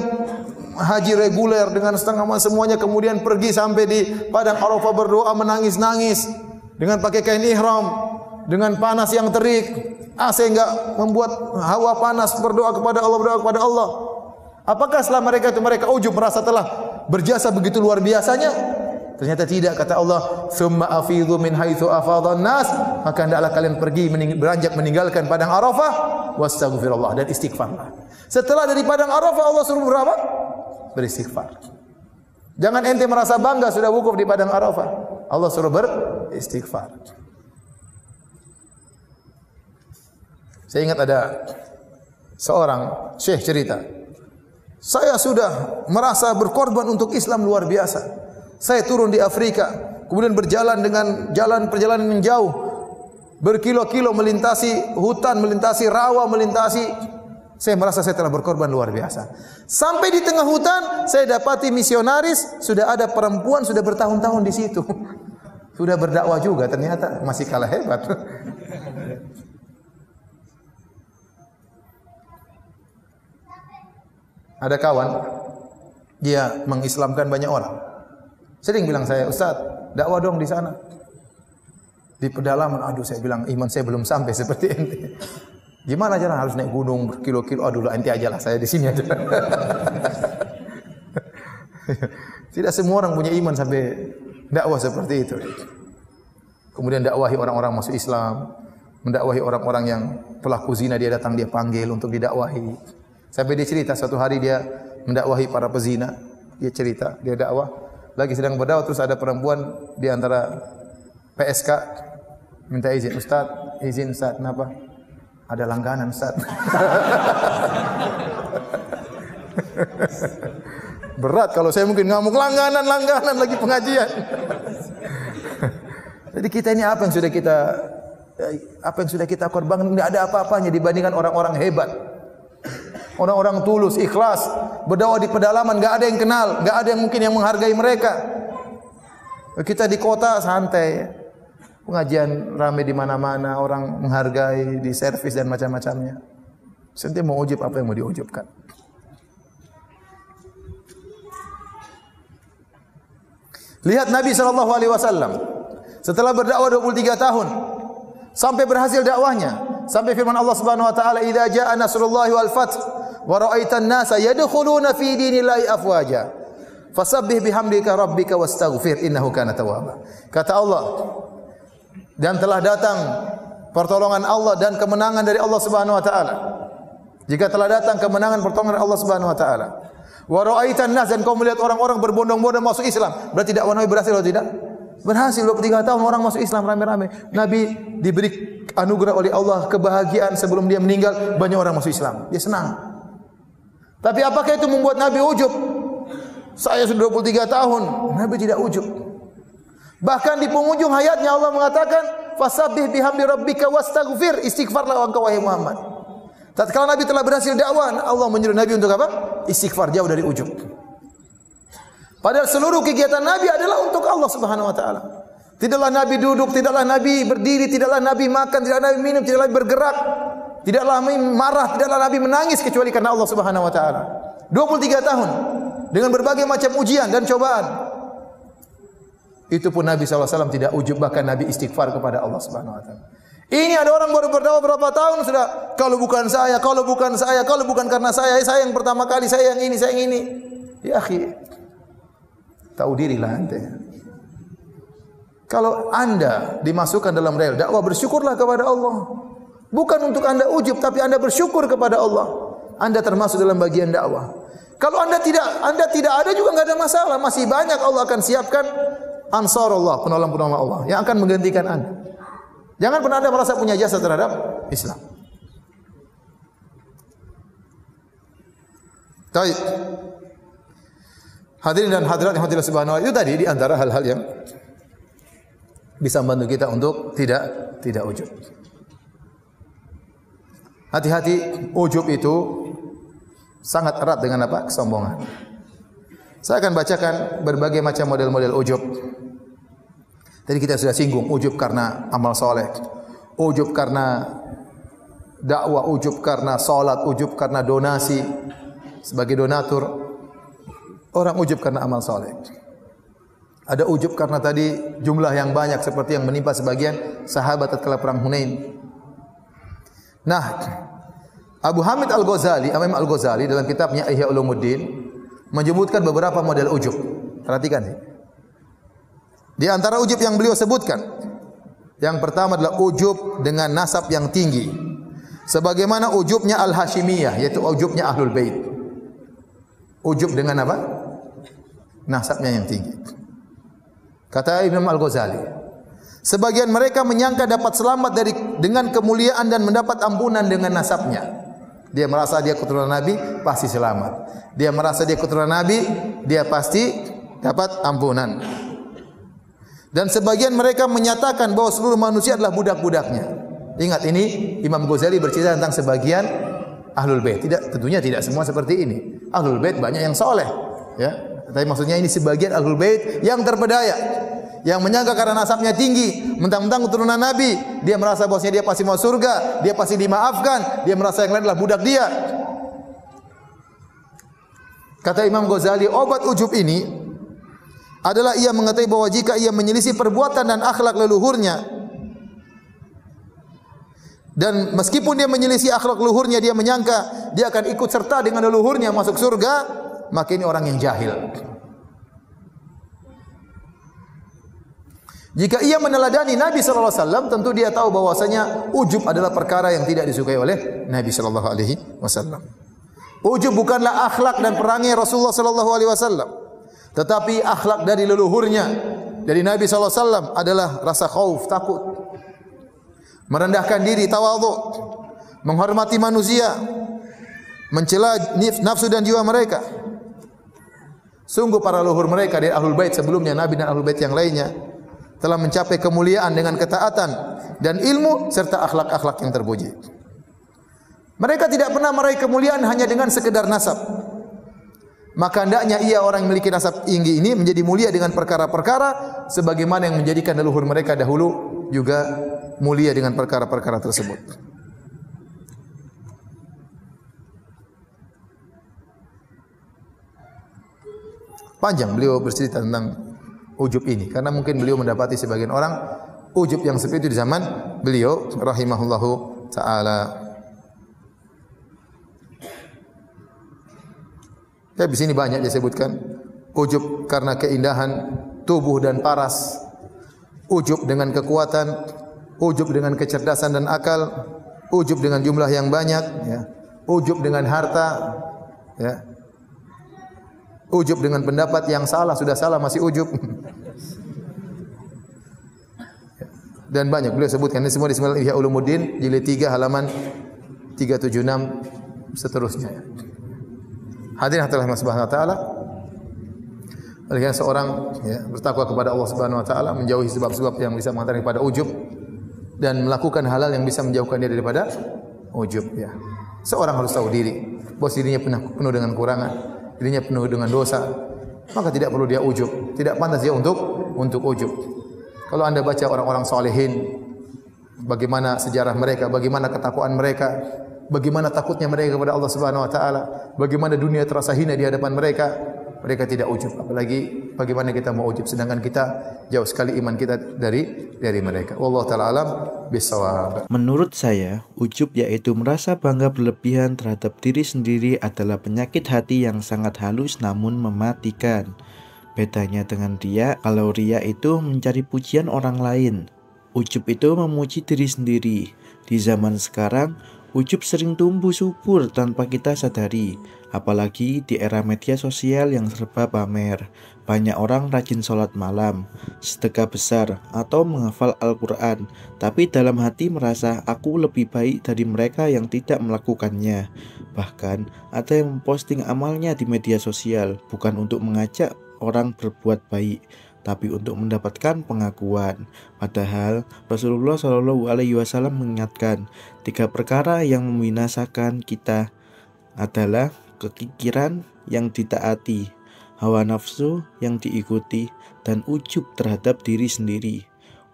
haji reguler dengan setengah semuanya. Kemudian pergi sampai di padang Arafah berdoa menangis-nangis dengan pakai kain ihram, dengan panas yang terik. AC enggak membuat hawa panas, berdoa kepada Allah, Apakah setelah mereka ujub merasa telah berjasa begitu luar biasanya? Ternyata tidak. Kata Allah, "Tsumma afidhu min haitsu afadhan nas." Maka hendaklah kalian pergi beranjak meninggalkan padang Arafah, wastaghfirullah, dan istighfarlah. Setelah dari padang Arafah Allah suruh berapa? Beristighfar. Jangan ente merasa bangga sudah wukuf di padang Arafah. Allah suruh beristighfar. Saya ingat ada seorang syekh cerita, saya sudah merasa berkorban untuk Islam luar biasa. Saya turun di Afrika, kemudian berjalan dengan perjalanan yang jauh, berkilo-kilo melintasi hutan, melintasi rawa, saya merasa saya telah berkorban luar biasa. Sampai di tengah hutan, saya dapati misionaris, sudah ada perempuan sudah bertahun-tahun di situ. Sudah berdakwah juga, ternyata masih kalah hebat. Ada kawan, dia mengislamkan banyak orang. Sering bilang saya, "Ustaz, dakwah dong di sana." Di pedalaman, aduh saya bilang, iman saya belum sampai seperti ente. Gimana jalan? Harus naik gunung berkilo-kilo. Aduh lah, ente aja lah, saya di sini aja. Tidak semua orang punya iman sampai dakwah seperti itu. Kemudian dakwahi orang-orang masuk Islam, mendakwahi orang-orang yang pelaku zina, dia datang, dia panggil untuk didakwahi. Sampai dia cerita suatu hari dia mendakwahi para pezina. Dia cerita, dia dakwah, lagi sedang berdakwah, terus ada perempuan di antara PSK minta izin, "Ustaz, izin Ustaz." "Kenapa?" "Ada langganan Ustaz." Berat kalau saya mungkin ngamuk, langganan lagi pengajian. Jadi kita ini apa yang sudah kita korbankan, tidak ada apa-apanya dibandingkan orang-orang hebat. Orang-orang tulus, ikhlas, berdakwah di pedalaman, enggak ada yang kenal, enggak ada yang mungkin yang menghargai mereka. Kita di kota santai, pengajian ramai di mana-mana, orang menghargai, di servis dan macam-macamnya. Senti mau ujub apa yang mau diujubkan. Lihat Nabi SAW setelah berdakwah 23 tahun sampai berhasil dakwahnya, sampai firman Allah Subhanahu wa taala, "Idza jaa nasrullahi wal fath wa ra'aitan nasa yadkhuluna fi dinillahi afwaja." Fasabbih bihamdika rabbika wastaghfir innahu kana tawwaba. Kata Allah, dan telah datang pertolongan Allah dan kemenangan dari Allah Subhanahu wa taala. Jika telah datang kemenangan pertolongan dari Allah Subhanahu wa taala. Wa ra'aitan nas, dan kau melihat orang-orang berbondong-bondong masuk Islam. Berarti dakwah Nabi berhasil atau tidak? Berhasil. 23 tahun orang masuk Islam rame-rame. Nabi diberi anugerah oleh Allah kebahagiaan sebelum dia meninggal, banyak orang masuk Islam. Dia senang. Tapi apakah itu membuat Nabi ujub? Saya sudah 23 tahun. Nabi tidak ujub. Bahkan di penghujung hayatnya Allah mengatakan, fasabbih bihamdi rabbika wastaghfir, istighfarlah engkau wahai Muhammad. Tatkala Nabi telah berhasil dakwah, Allah menyuruh Nabi untuk apa? Istighfar, jauh dari ujub. Padahal seluruh kegiatan Nabi adalah untuk Allah Subhanahu wa taala. Tidaklah Nabi duduk, tidaklah Nabi berdiri, tidaklah Nabi makan, tidaklah Nabi minum, tidaklah Nabi bergerak, tidaklah Nabi marah, tidaklah Nabi menangis kecuali karena Allah Subhanahu wa taala. 23 tahun dengan berbagai macam ujian dan cobaan. Itu pun Nabi SAW tidak ujub, bahkan Nabi istighfar kepada Allah Subhanahu wa taala. Ini ada orang baru berdakwah berapa tahun sudah, kalau bukan saya, kalau bukan saya, kalau bukan karena saya yang pertama kali, saya yang ini, saya yang ini. Ya akhi, tahu dirilah ente. Kalau anda dimasukkan dalam rel dakwah, bersyukurlah kepada Allah. Bukan untuk anda ujub, tapi anda bersyukur kepada Allah. Anda termasuk dalam bagian dakwah. Kalau anda tidak ada juga enggak ada masalah. Masih banyak Allah akan siapkan ansarullah, penolong-penolong Allah yang akan menggantikan anda. Jangan pernah anda merasa punya jasa terhadap Islam. Baik. Hadirin dan hadirat yang hadirat subhanahu wa ta'ala, itu tadi di antara hal-hal yang bisa membantu kita untuk tidak ujub. Hati-hati, ujub itu sangat erat dengan apa? Kesombongan. Saya akan bacakan berbagai macam model-model ujub. Tadi kita sudah singgung, ujub karena amal soleh, ujub karena dakwah, ujub karena salat, ujub karena donasi sebagai donatur. Orang ujub karena amal soleh. Ada ujub karena tadi jumlah yang banyak seperti yang menimpa sebagian sahabat tatkala perang Hunain. Nah, Abu Hamid Al-Ghazali, Imam Al-Ghazali dalam kitabnya Ihya Ulumuddin menyebutkan beberapa model ujub. Perhatikan ini. Di antara ujub yang beliau sebutkan, yang pertama adalah ujub dengan nasab yang tinggi. Sebagaimana ujubnya Al-Hashimiyah, yaitu ujubnya Ahlul Bait. Ujub dengan apa? Nasabnya yang tinggi. Kata Imam Al-Ghazali, sebagian mereka menyangka dapat selamat dengan kemuliaan dan mendapat ampunan dengan nasabnya. Dia merasa dia keturunan Nabi, pasti selamat. Dia merasa dia keturunan Nabi, dia pasti dapat ampunan. Dan sebagian mereka menyatakan bahwa seluruh manusia adalah budak-budaknya. Ingat, ini Imam Ghazali bercerita tentang sebagian Ahlul Bait. Tentunya tidak semua seperti ini. Ahlul Bait banyak yang soleh, ya. Tapi maksudnya ini sebagian Ahlul Bait yang terpedaya, yang menyangka karena nasabnya tinggi, mentang-mentang keturunan Nabi, dia merasa bahwasanya dia pasti mau surga, dia pasti dimaafkan, dia merasa yang lain adalah budak dia. Kata Imam Ghazali, obat ujub ini adalah ia mengetahui bahwa jika ia menyelisih perbuatan dan akhlak leluhurnya, dan meskipun dia menyelisih akhlak leluhurnya, dia menyangka dia akan ikut serta dengan leluhurnya masuk surga, maka ini orang yang jahil. Jika ia meneladani Nabi sallallahu alaihi wasallam, tentu dia tahu bahwasanya ujub adalah perkara yang tidak disukai oleh Nabi sallallahu alaihi wasallam. Ujub bukanlah akhlak dan perangai Rasulullah sallallahu alaihi wasallam, tetapi akhlak dari leluhurnya, dari Nabi sallallahu alaihi wasallam adalah rasa khauf, takut, merendahkan diri, tawadhu, menghormati manusia, mencela nafsu dan jiwa mereka. Sungguh para leluhur mereka dari Ahlul Bait sebelumnya, Nabi dan Ahlul Bait yang lainnya, telah mencapai kemuliaan dengan ketaatan dan ilmu serta akhlak-akhlak yang terpuji. Mereka tidak pernah meraih kemuliaan hanya dengan sekedar nasab. Maka hendaknya ia orang yang memiliki nasab tinggi ini menjadi mulia dengan perkara-perkara sebagaimana yang menjadikan leluhur mereka dahulu juga mulia dengan perkara-perkara tersebut. Panjang beliau bercerita tentang ujub ini karena mungkin beliau mendapati sebagian orang ujub yang seperti itu di zaman beliau rahimahullahu taala. Tapi di sini banyak disebutkan ujub karena keindahan tubuh dan paras, ujub dengan kekuatan, ujub dengan kecerdasan dan akal, ujub dengan jumlah yang banyak, ya. Ujub dengan harta, ya. Ujub dengan pendapat yang salah, sudah salah masih ujub. Dan banyak beliau sebutkan ini semua di Ihya Ulumuddin jilid 3 halaman 376 seterusnya. Hadirin Allah Subhanahu wa taala, oleh seorang ya, bertakwa kepada Allah Subhanahu wa taala, menjauhi sebab-sebab yang bisa mengantarkan kepada ujub dan melakukan halal yang bisa menjauhkan dia daripada ujub, ya. Seorang harus tahu diri, bahwa dirinya penuh dengan kurangan, dirinya penuh dengan dosa, maka tidak perlu dia ujub, tidak pantas dia untuk ujub. Kalau Anda baca orang-orang salihin, bagaimana sejarah mereka, bagaimana ketakwaan mereka, bagaimana takutnya mereka kepada Allah Subhanahu wa taala, bagaimana dunia terasa hina di hadapan mereka, mereka tidak ujub. Apalagi bagaimana kita mau ujub sedangkan kita jauh sekali iman kita dari mereka. Wallahu taala alam bisawab. Menurut saya, ujub yaitu merasa bangga berlebihan terhadap diri sendiri adalah penyakit hati yang sangat halus namun mematikan. Bedanya dengan ria, kalau ria itu mencari pujian orang lain. Ujub itu memuji diri sendiri. Di zaman sekarang, ujub sering tumbuh subur tanpa kita sadari. Apalagi di era media sosial yang serba pamer. Banyak orang rajin sholat malam, sedekah besar, atau menghafal Al-Quran. Tapi dalam hati merasa aku lebih baik dari mereka yang tidak melakukannya. Bahkan ada yang memposting amalnya di media sosial, bukan untuk mengajak orang berbuat baik, tapi untuk mendapatkan pengakuan. Padahal Rasulullah Shallallahu Alaihi Wasallam mengingatkan 3 perkara yang membinasakan kita adalah kekikiran yang ditaati, hawa nafsu yang diikuti, dan ujub terhadap diri sendiri.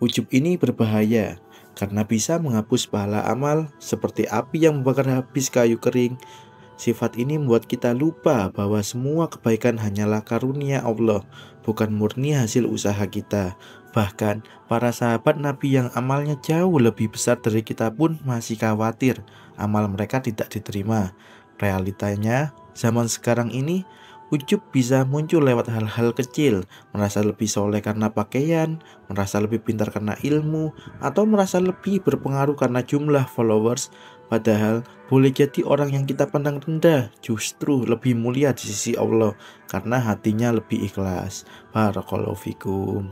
Ujub ini berbahaya karena bisa menghapus pahala amal seperti api yang membakar habis kayu kering. Sifat ini membuat kita lupa bahwa semua kebaikan hanyalah karunia Allah, bukan murni hasil usaha kita. Bahkan para sahabat Nabi yang amalnya jauh lebih besar dari kita pun masih khawatir amal mereka tidak diterima. Realitanya, zaman sekarang ini ujub bisa muncul lewat hal-hal kecil, merasa lebih soleh karena pakaian, merasa lebih pintar karena ilmu, atau merasa lebih berpengaruh karena jumlah followers. Padahal boleh jadi orang yang kita pandang rendah justru lebih mulia di sisi Allah karena hatinya lebih ikhlas. Barakallahu fikum.